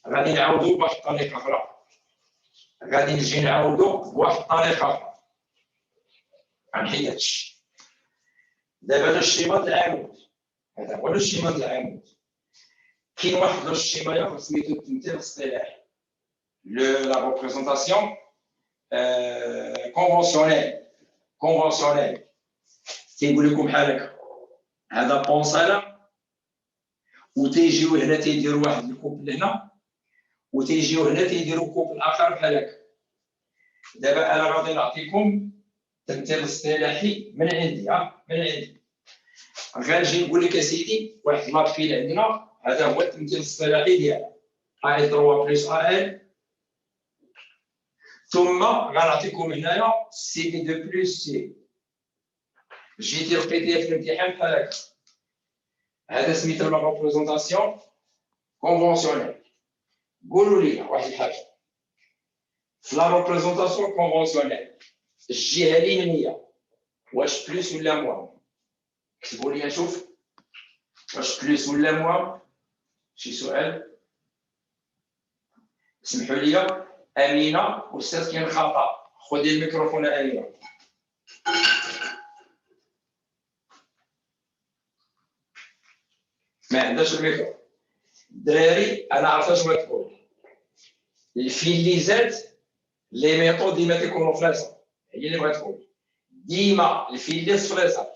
غادي نعاودو بواحد الطريقه اخرى. غادي نجي نعاودو بواحد الطريقه اخرى غنحيدش. دابا هذا الشيما ديال العمود هذا هو الشيما ديال العمود. كاين واحد الشيما سميتو التمثيل الاصطلاحي لا ريبريزونطاسيون كونفونسيونيل. تيقول لكم بحال هكا هذا بونسالا وتيجيو هنا تيديروا واحد الكوب لهنا وتيجيو هنا تيديروا كوب اخر بحال هكا. دابا انا غادي نعطيكم تمثيل اصطلاحي من عندي من عندي. غنجي نقول لك اسيدي واحد لابيل عندنا هذا هو التمثيل الاصطلاحي ديالها اي 3 بلس ال ثم غنعطيكم هنايا سي دي 2 بلس سي. جيتي لقيتيها في الامتحان بحال هكا هذا سميتو لا ريبريزونطاسيون كونفونسيونيل. قولوا لي واحد الحاجه في لا ريبريزونطاسيون كونفونسيونيل الجهه اليمنيه واش بلس ولا موان؟ كتبوا لي نشوف واش بلوس ولا موا؟ شي سؤال؟ اسمحوا لي امينه استاذ كاين خطا، خذي الميكروفون امينه. ما عندهاش الميكرو. الدراري انا عرفت اش بغيت تقول. الفيليزات لي ميثود ديما تيكونوا فلاسه، هي اللي بغيت تقول. ديما الفيليس فلاسه.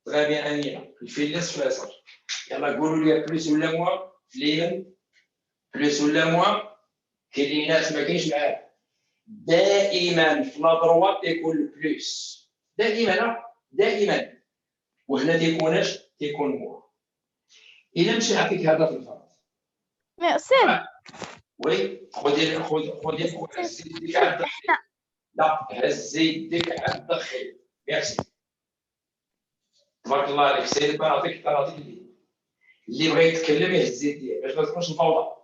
تري بيان امينه، الفيليس فلاسه. يلا قولوا لي بلوس ولا موا في اليمن؟ بلوس ولا موا؟ كاين اللي ناس ما كاينش معاه. دائما في لا دروات تيكون بلوس، دائما دائما، وهنا تيكوناش تيكون موا. الا مشي عطيك هذا في الفرق. يا أستاذ وي خذي هز يديك على الدخيل. لا هز يديك على الدخيل. ميرسي تبارك الله عليك سيدي. نعطيك اللي بغى يتكلم يهز يديه باش ما تكونش الفوضى.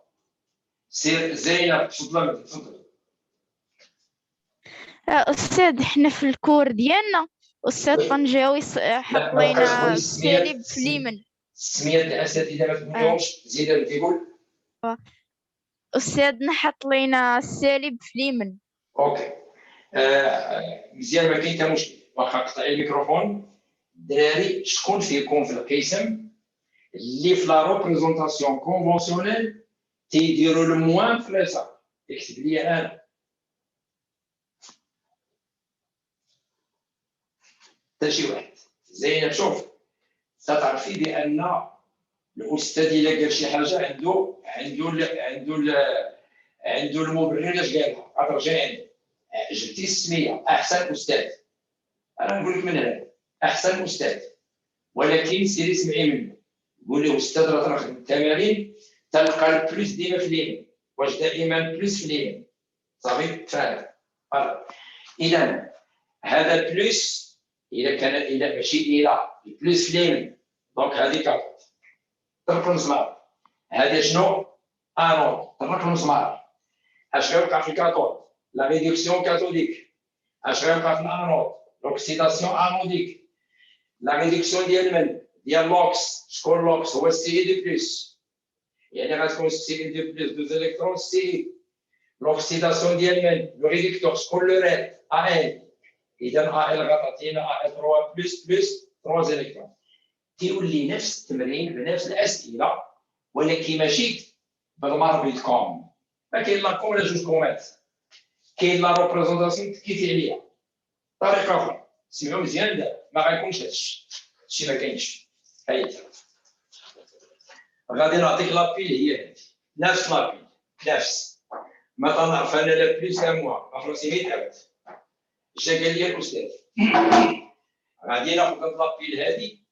سير زينب تفضل. أستاذ حنا في الكور ديالنا أستاذ طنجاوي حط لينا السالب في اليمن. السميات الاساتذه ما تقولهمش. زيد تيقول أستاذنا حط لينا السالب في اليمن. اوكي. مزيان ما كاين حتى مشكل. واخا قطعي الميكروفون. الدراري شكون فيكم في القسم اللي في لا ريبريزونطاسيون كونفونسيونيل تيديروا الموان في اليسار؟ اكتب لي انا. حتى شي واحد. زينب شوف ستعرفي بان الاستاذ الا قال شي حاجه عنده المبرر اش قالها. غترجع عنده. جبتي السميه احسن استاذ. انا نقول لك من هنا احسن استاذ، ولكن سيري سمعي منه. قول له استاذ راه تنخدم التمارين تلقى البلوس ديما في اليمين. واش دائما بلوس في اليمين؟ صافي فاهم. اذا هذا البلوس اذا ماشي الى البلوس في اليمين دونك هذه كاطود. طرق المسمار. هذا شنو؟ انود. طرق المسمار. اش غيوقع في الكاطود؟ لا ريدكسيون كاثوديك. اش غيوقع في الانود؟ لوكسيداسيون انوديك. لا ريدكسيون ديال لوكس. شكون لوكس؟ هو السي دي بلس. يعني غتكون السي دي بلس دوز الكترون سي. لوكسيداسيون ديال لو ريدكتور شكون لو ريد؟ ان. اذا ال غتعطينا ال 3 بلس 3 الكترون. تيولي نفس التمرين بنفس الاسئله ولكن ماشي بالمربط كوم. ما كاين لا كوم ولا جوج كومات. كاين لا ريبريزونطاسيون كيفي عليا طريقه اخرى. سمعوا مزيان ما غيكونش هادشي ما كاينش. هاي غادي نعطيك لابيل هي هادي نفس لابيل نفس ما تنعرف انا لا بليس لا موا افروسيميت عاود جا قال لي الاستاذ غادي ناخذ لابيل هادي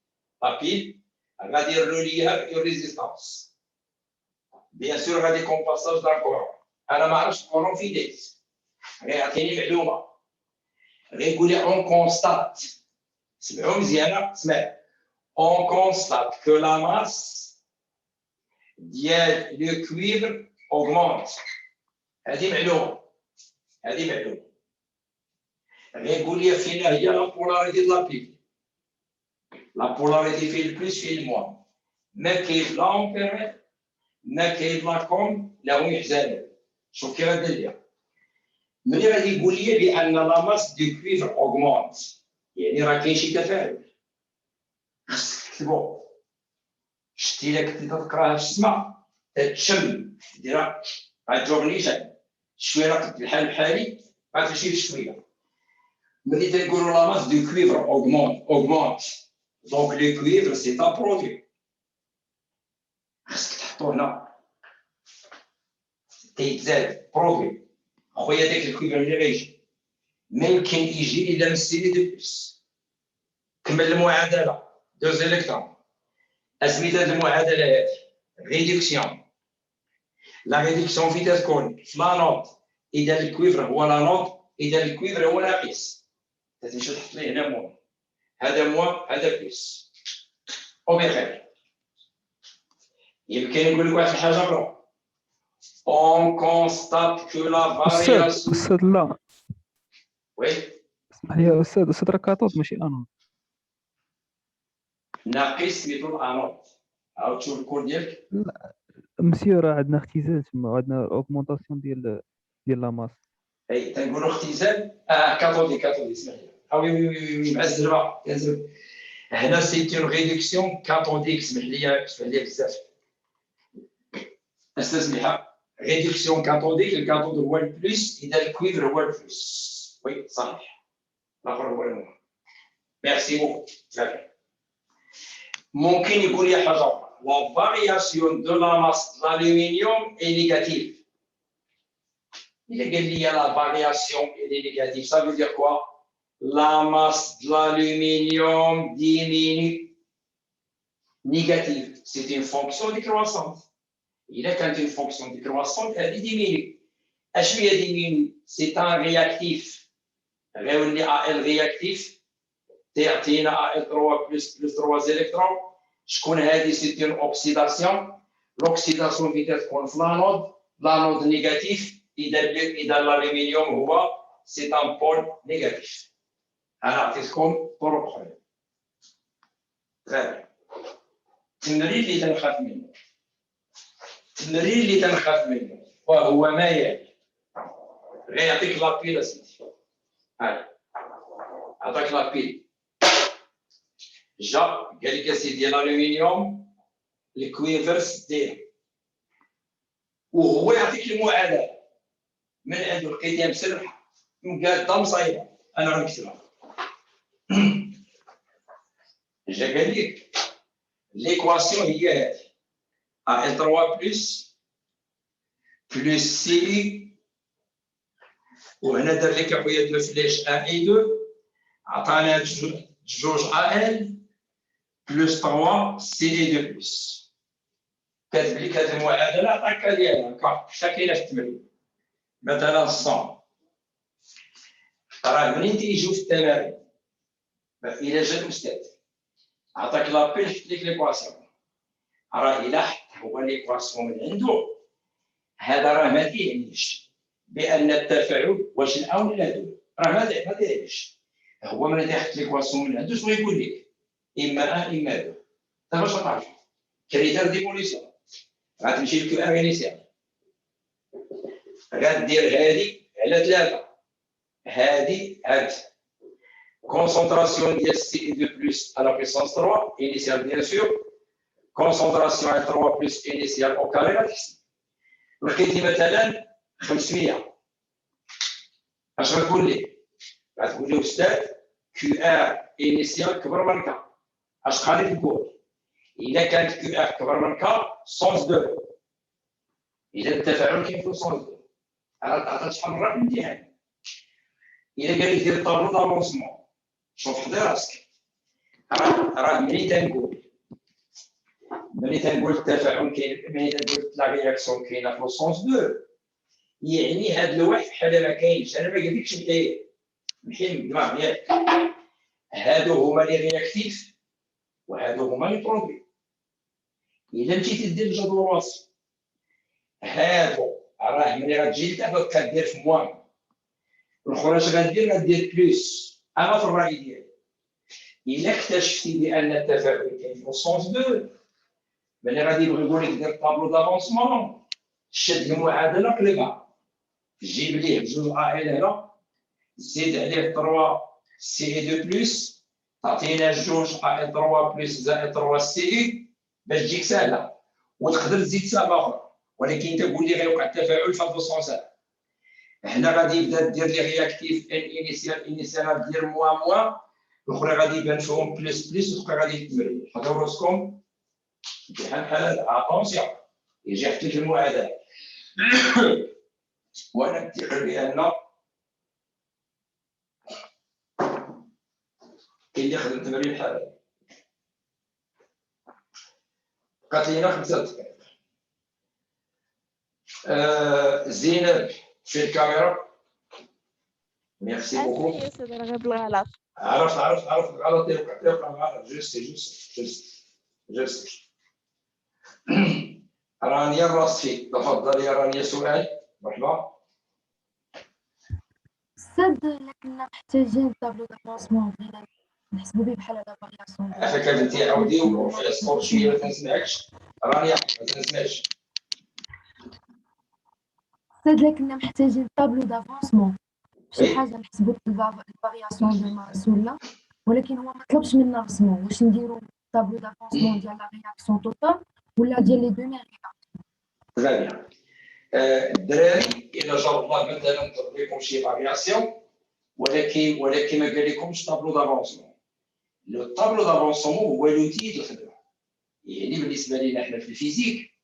لابيل غادي يرلو ليها ريزيستانس بيان سور غادي يكون باساج دان كورون. انا ما عرفتش كورون في ديت غيعطيني معلومه غيقول لي اون كونستات. سمعوا مزيانه اسمع. اون كونستات كو لا ماس ديال لو كويفر اوغمونت. هذه معلومه غيقول لي فينا هي لا بولاريتي ديال لابيل. لا بولاريتي فيه البلوس فيه الموان. ما كاين لا امبير ما كاين لا كوم لا هو يحزن. شوف كيف غادير ليا ملي غادي يقول لي بان لا ماس دو كويفر اوغمونت يعني راه كاين شي تفاعل. خصك تكتبو. شتي الا كنتي تقراها في السماء تشم ديرها غتجاوبني شويه راه الحال بحالي غتمشي شويه. ملي تنقولوا لا ماس دو كويفر اوغمونت دونك لو كويفر سي تا برودوي. خصك تحطو هنا تيتزاد برودوي. خويا داك الكويفر ملي غيجي ما يمكن يجي الا من السيلي دو بلس. كمل المعادله دوز الكترون. اسميت هاد المعادله هادي ريدكسيون. لا ريدكسيون في تكون في لا نوت اذا الكويفر هو لا نوت اذا الكويفر هو ناقص. تمشي تحط ليه هنا موان. هذا موان هذا بلس. وبخير يمكن نقول لك واحد الحاجه اخرى. On constate que la variation. أستاذ لا وي اسمح لي يا أستاذ راه كاطود ماشي أنود. ناقص سميتو الانود. عاود تشوف الكور ديالك. مسيو راه عندنا اختزال تما وعندنا اوغمونطاسيون ديال لا ماس. اي تنقولوا اختزال كاثوديك اسمح لي. وي وي وي مع الزربه يا هنا سي اون ريدكسيون كاثوديك. اسمح لي بزاف استسمحها. ريدكسيون كاثوديك، الكاثود هو البلس اذا الكويفر هو البلس. وي صحيح. الاخر هو المهم. ميرسي بوكو. ممكن يقول لي حاجه اخرى. لا فارياسيون دو لا ماس دو l'aluminium est négative. Il y a la variation elle est négative. Ça veut dire quoi? La masse de l'aluminium diminue. Négative. C'est une fonction décroissante. Il est quand une fonction décroissante, elle diminue. Elle diminue. C'est un réactif. réuni AL réactif. تعطينا AL3 plus 3 électrons. شكون هذه؟ c'est une oxydation. L'oxydation qui تكون في l'anode négatif. إذا الألومنيوم هو سي ان بول نيجاتيف. أنا عطيتكم طرق أخرى. التمرين اللي تنخاف منه وهو ما يلي. غيعطيك لابيل أسيدي. هاي عطاك لابيل. جا قال لك أسيدي الألومنيوم الكويفرس ديالو وهو يعطيك المعادلة. من عنده لقيتها مسرحه مقاده مصايبه انا غنكتبها. جا قال لك ليكواسيون هي هذه AL3 بلس سي وهنا دار لك اخويا دو فلاش ان اي 2 عطانا جوج AL بلس 3 سي اي 2 بلس. كاتب لك هذه المعادله عطاك ديالها حتى كاينه في التمرين. مثلا الصم راه منين تيجيو في التمارين الى جا الاستاذ عطاك لابيل حط لك ليكواسيون راه الى حط هو ليكواسيون من عنده هذا راه ما تيعنيش بان التفاعل واش الاون ولا دو. راه ما تيعنيش. هو من يحط ليكواسيون من عنده شنو يقول لك؟ اما اما دو. انت باش تعرف كريتير ديبوليسيون غتمشي لك انيسيال غدير هذه على 3. هذه concentration ديال CI2 plus à la puissance 3 initiale bien sûr. concentration à 3 plus initiale au carré غتحسب. لقيتي مثلا 500 اش غتقول لي؟ غتقول لي استاذ كيو ار انيسيال كبر من كا. اش غادي تقول؟ اذا كانت كيو ار كبر من كا سونس 2 اذا التفاعل كاين في سونس 2 عطات شحال مره في الامتحان. إلا قال لك دير طابلو دافونسمون شوف حضي راسك. راه ملي تنقول التفاعل كاين ملي تنقول لا رياكسيون كاينه في السونس 2 يعني هاد الواحد بحال ما كاينش. انا ما قلتلكش بحال نحل الدماغ ديالك. هادو هما لي رياكتيف وهادو هما لي برودوي. إلا مشيتي دير الجدول الوصفي هادو راه ملي غتجي دابا كدير في موان الاخرى اش غدير بلوس. انا في الراي ديالي الا اكتشفتي بان التفاعل كاين في السونس 2 ملي غادي يبغي يقول لك دير طابلو دافونسمون شد المعادله قلبها جيب ليه بجوج ال هنا زيد عليه 3 سي اي 2 بلس تعطينا جوج ال 3 بلس زائد 3 سي اي باش تجيك سهله. وتقدر تزيد سهله اخرى ولكن تقول لي غيوقع التفاعل في هذا السونس. هنا غادي يبدا دير لي رياكتيف ان انيسيال دير موا الاخرى غادي يبان فيهم بلس وتبقى غادي تمرين. حضروا راسكم امتحان بحال هذا اتونسيون يجي يحط لك المعادله. وانا متيقن بان كاين اللي خدم تمرين بحال هذا. بقات لينا 5 دقائق. زينب في الكاميرا. ميرسي بوكو. يا سيدي غير بالغلط. عرفت غلط يوقع غلط. جست رانيا الراسي تفضل يا رانيا سؤال. مرحبا. أستاذ لكن محتاجين طابلو دافونسمون نحسبوا به بحال لا فارياسيون. عافاك بنتي عاودي ورفعي الصوت شويه ما تنسمعكش، راني ما تنسمعش. استاذ كنا محتاجين طابلو دافونسمون شي وي. حاجه نحسبوا الفارياسيون دو ماس ولا، ولكن هو ما طلبش منا رسمو واش نديرو طابلو دافونسمون ديال لا رياكسيون توتال ولا ديال لي دو ميغ. تري بيان. الدراري الى جاب الله مثلا نطلب لكم شي فارياسيون، ولكن ما قال لكمش طابلو دافونسمون. لو طابلو دافونسمون هو لوتي ديال الخدمه. يعني بالنسبه لنا حنا في الفيزيك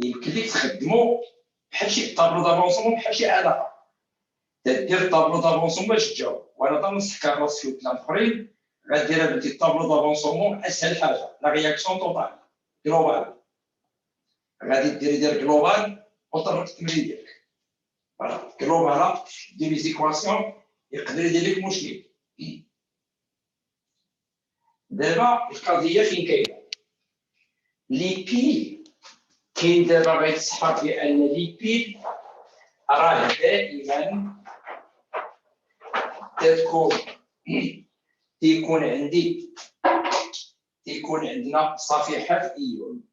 يمكن لك تخدموا بحال شي طابلو دافونسمون بحال شي علاقه. تدير طابلو دافونسمون باش تجاوب، وانا تنصحك راسك وثلاث اخرين غدير بنتي طابلو دافونسمون اسهل حاجه لا رياكسيون توتال جلوبال. غادي دير جلوبال وطرق التمرين ديالك. فوالا جلوبال دير لي زيكواسيون يقدر يدير لك مشكل. دابا القضيه فين كاينه؟ لي بيل كاين دابا غيتصحاب بان لي بيل راه دائما تيكون عندنا صفيحات ايون.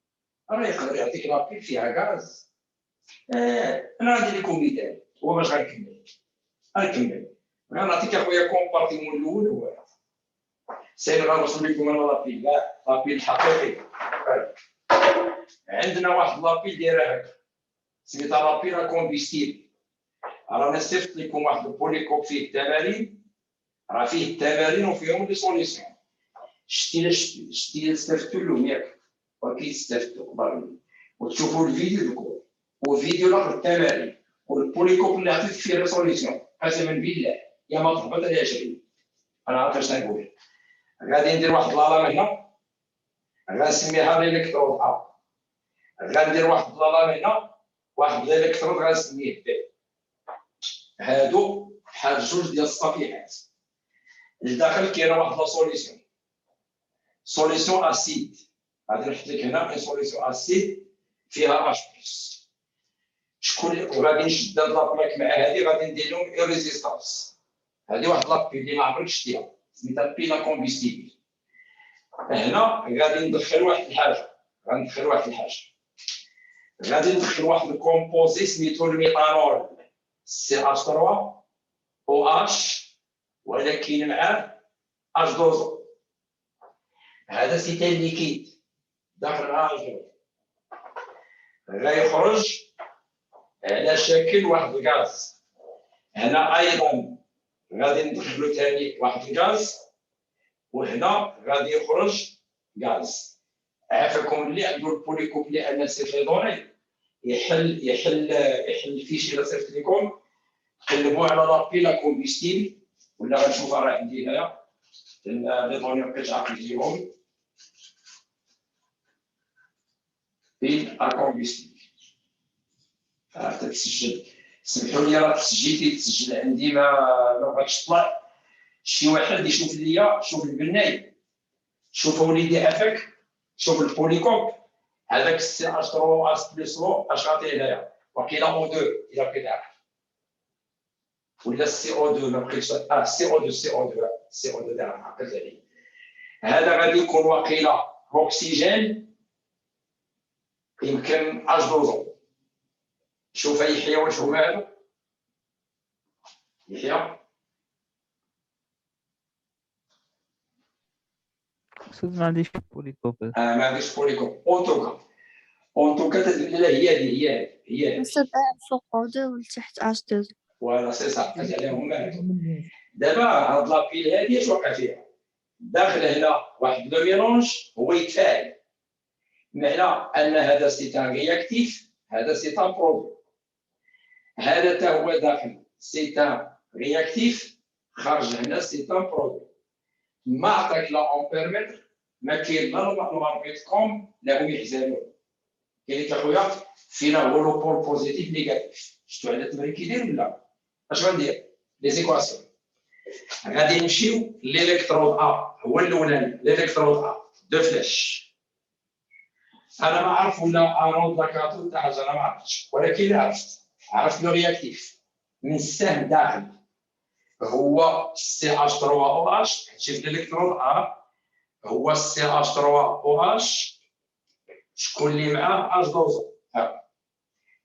راه يقدر يعطيك لابيل فيها غاز. انا غادي لكم مثال هو باش غنكمل غنعطيك اخويا كومبارتيمون الاول هو سير غنوصل لكم انا لابيل حقيقي. عندنا واحد لابيل دايره هكا سميتها لابيل كومبيستيبل. رانا صيفط لكم واحد البوليكوب فيه التمارين، راه فيه التمارين وفيهم لي سوليسيون. شتي استفدتوا لهم ياك وكي استفدتوا كبار وتشوفوا الفيديو الكل وفيديو الاخر التمارين والبوليكوب اللي عطيت فيه لي سوليسيون. قسما بالله يا ما تهبط على 20. انا عارف اش نقول. غادي ندير واحد لالام هنا غنسميها الالكترود ا. غندير واحد لالام هنا واحد الالكترود غنسميه بي. هادو بحال جوج ديال الصفيحات. لداخل كاينه واحد لا سوليسيون اسيد. غادي نحط لك هنا سوليسيون اسيد فيها اش بلس. شكون وغادي نشد هاد لابلاك مع هادي غادي ندير لهم ريزيستانس. هادي واحد لابي اللي ما عمرك شتيها سميتها بيلا كومبيستيبل. هنا غادي ندخل واحد الحاجه غادي ندخل واحد الكومبوزي سميتو الميثانول سي اش 3 او اش ولكن معاه اش دوزو. هذا سيتي ليكيد داخل الراجل غيخرج على شكل واحد الغاز. هنا ايضا غادي ندخلو ثاني واحد الغاز وهنا غادي يخرج غاز. عافاكم اللي عنده البوليكوب لان سي دوني يحل الفيشي اللي صيفط لكم قلبوا على لابيلا كومبيستيبل ولا غنشوفها راه عندي هنايا لي دوني ما بقيتش عاقل فيهم بين كومبيستيبل. تتسجل سمحوا لي راه تسجل عندي ما بغاتش تطلع. شي واحد يشوف ليا شوف البناي شوف وليدي عافاك شوف البوليكوب هذاك السي اش 3 اس بلس رو اش غادي هنايا وقيلا او 2 الا بقيت عارف ولا السي او 2 ما بقيتش سي او 2 دابا عقلت عليه. هذا غادي يكون وقيلا اوكسجين يمكن اش دوزو. شوف يحيى واش هما هادو يحيى استاذ ما عنديش بوليكوب. ما عنديش بوليكوب اونتوكا لا هي نصب فوق عودة والتحت أشدود. ولا سي صح عليهم دابا هاد لابيل هادي اش وقع فيها داخل هنا واحد لو ميلونج هو يتفاعل بمعنى ان هذا سي ان رياكتيف هذا سي ان برودوي. هذا حتى هو داخل سي ان رياكتيف خارج هنا سي ان برودوي. ما عطاك لا امبيرمتر ما كاين لا الماركت كوم لا هم يحزنون. كاين اخويا فينا هو لو بول بوزيتيف نيجاتيف. شفتوا على التمرين كيدير ولا اش غندير لي زيكواسيون. غادي نمشيو للالكترود ا هو الاولاني الالكترود ا دو فلاش. انا ما عرف ولا انود لا كاتود تاع حاجه انا ما عرفتش ولكن عرفت لو رياكتيف من السهم داخل هو CH3OH. شوف الالكترون هو CH3OH. شكون اللي معاه H2O.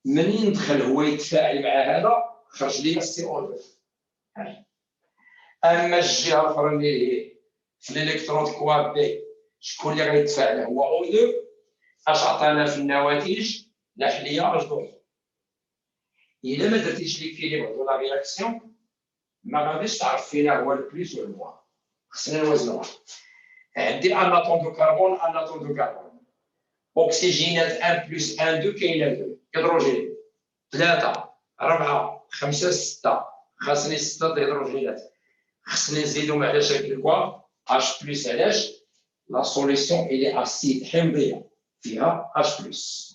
منين دخل هو يتفاعل مع هذا خرج لي CO2. اما الجهه الاخرى اللي هي في الالكترون كواد بي، شكون اللي غيتفاعل هو O2. اش عطانا في النواتج؟ نحليه H2O. الا ما درتيش ليكيليبر دو لا رياكسيون ما غاديش تعرف فينا هو البليس والموان. خصنا نوازنوها. عندي اناتوم دو كربون، اناتوم دو كربون، اوكسجينات 1 بلس 1 2 كاينه 2 هيدروجين 3 4 5 6. خاصني 6 هيدروجينات. خصني نزيدهم على شكل كوا H بلس. علاش؟ لا سوليسيون الي اسيد حمضيه فيها H بلس.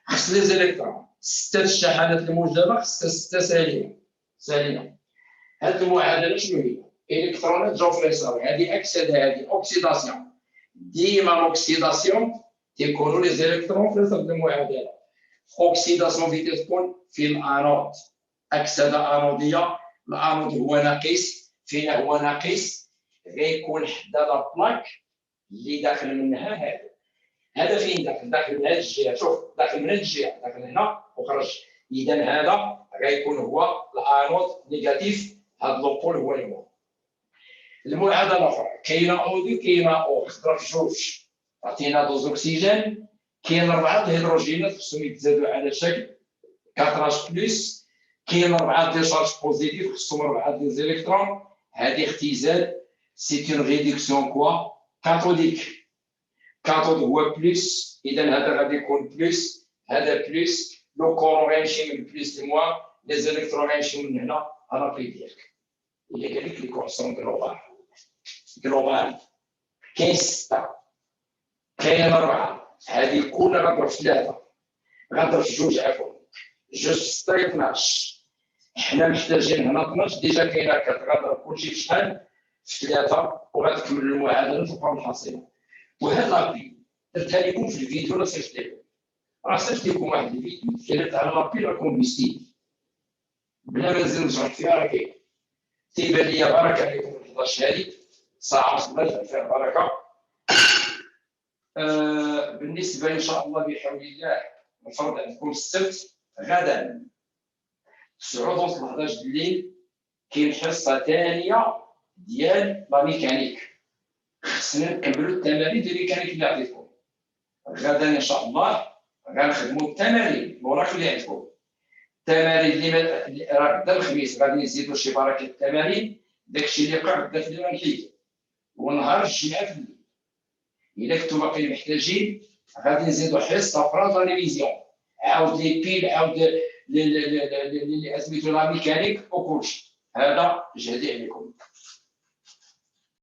خصني زيليكترون 6 الشحنات الموجبه، خصها 6 سالبه. هاد المعادله شنو هي؟ الكترونات جاو في اليسار، هذه اكسده، هذه اوكسيداسيون. ديما الاوكسيداسيون تيكونوا لي زيليكترون في اليسار د المعادله. اوكسيداسيون فيتي تكون في الانود، اكسده انوديه. الانود هو ناقص، فين هو ناقص؟ غيكون حدا لا بلاك اللي داخل منها هذا فين داخل؟ داخل من هذه الجهه. شوف داخل من هذه الجهه، داخل هنا وخرج. اذا هذا غيكون هو الانود نيجاتيف، هذا لوبول هو الموان. المعادله الاخرى كاينه O2 كاينه O، خضرا في جوج. عطينا دوز اكسجين، كاين 4 الهيدروجينات خصهم يتزادوا على شكل 4H بلس. كاين 4 دي شارج بوزيتيف خصهم 4 دي زيليكترون. هذه اختزال سي اون ريدكسيون كوا كاثوديك. كاثود هو بلس، اذا هذا غادي يكون بلس، هذا بلس. لو كورون غيمشي من بلس لموان، لي زيليكترون غيمشيو من هنا على بي ديالك. اللي قال لك ليكواسيون جلوبال كاين 6 كاين 4. هذه كلها غنضرب في 3 غنضرب في 2 عفوا 2 في 6 12. حنا محتاجين هنا 12 ديجا كاينه 4. غنضرب كلشي في شحال؟ في 3 وغتكمل المعادله تبقى الحاصله. وهاد لابي درتها لكم في الفيديو ولا صيفط لكم. راه صيفط لكم واحد الفيديو كيدير على لابي لا كومبيستيل بلا ما نزيد نشرح فيها. راه كاين تيبان لي بركه عليكم 11 هذه ساعه صباح فيها بركه. بالنسبه ان شاء الله بحول الله نفرض عندكم السبت غدا 9:11 الليل كاين حصه ثانيه ديال لا ميكانيك. خصنا نكملوا التمارين ديال الميكانيك اللي عطيتكم غدا ان شاء الله. غنخدموا التمارين موراك اللي عندكم. التمارين اللي راه غدا الخميس غادي نزيدوا شي بركه التمارين. داكشي اللي وقع غدا في الليل غنحيدو، ونهار الجمعه في الليل. الا كنتو باقي محتاجين غادي نزيدو حصه اخرى تلفزيون، عاود لي بيل، عاود اللي سميتو لا ميكانيك وكلشي. هذا جهدي عليكم.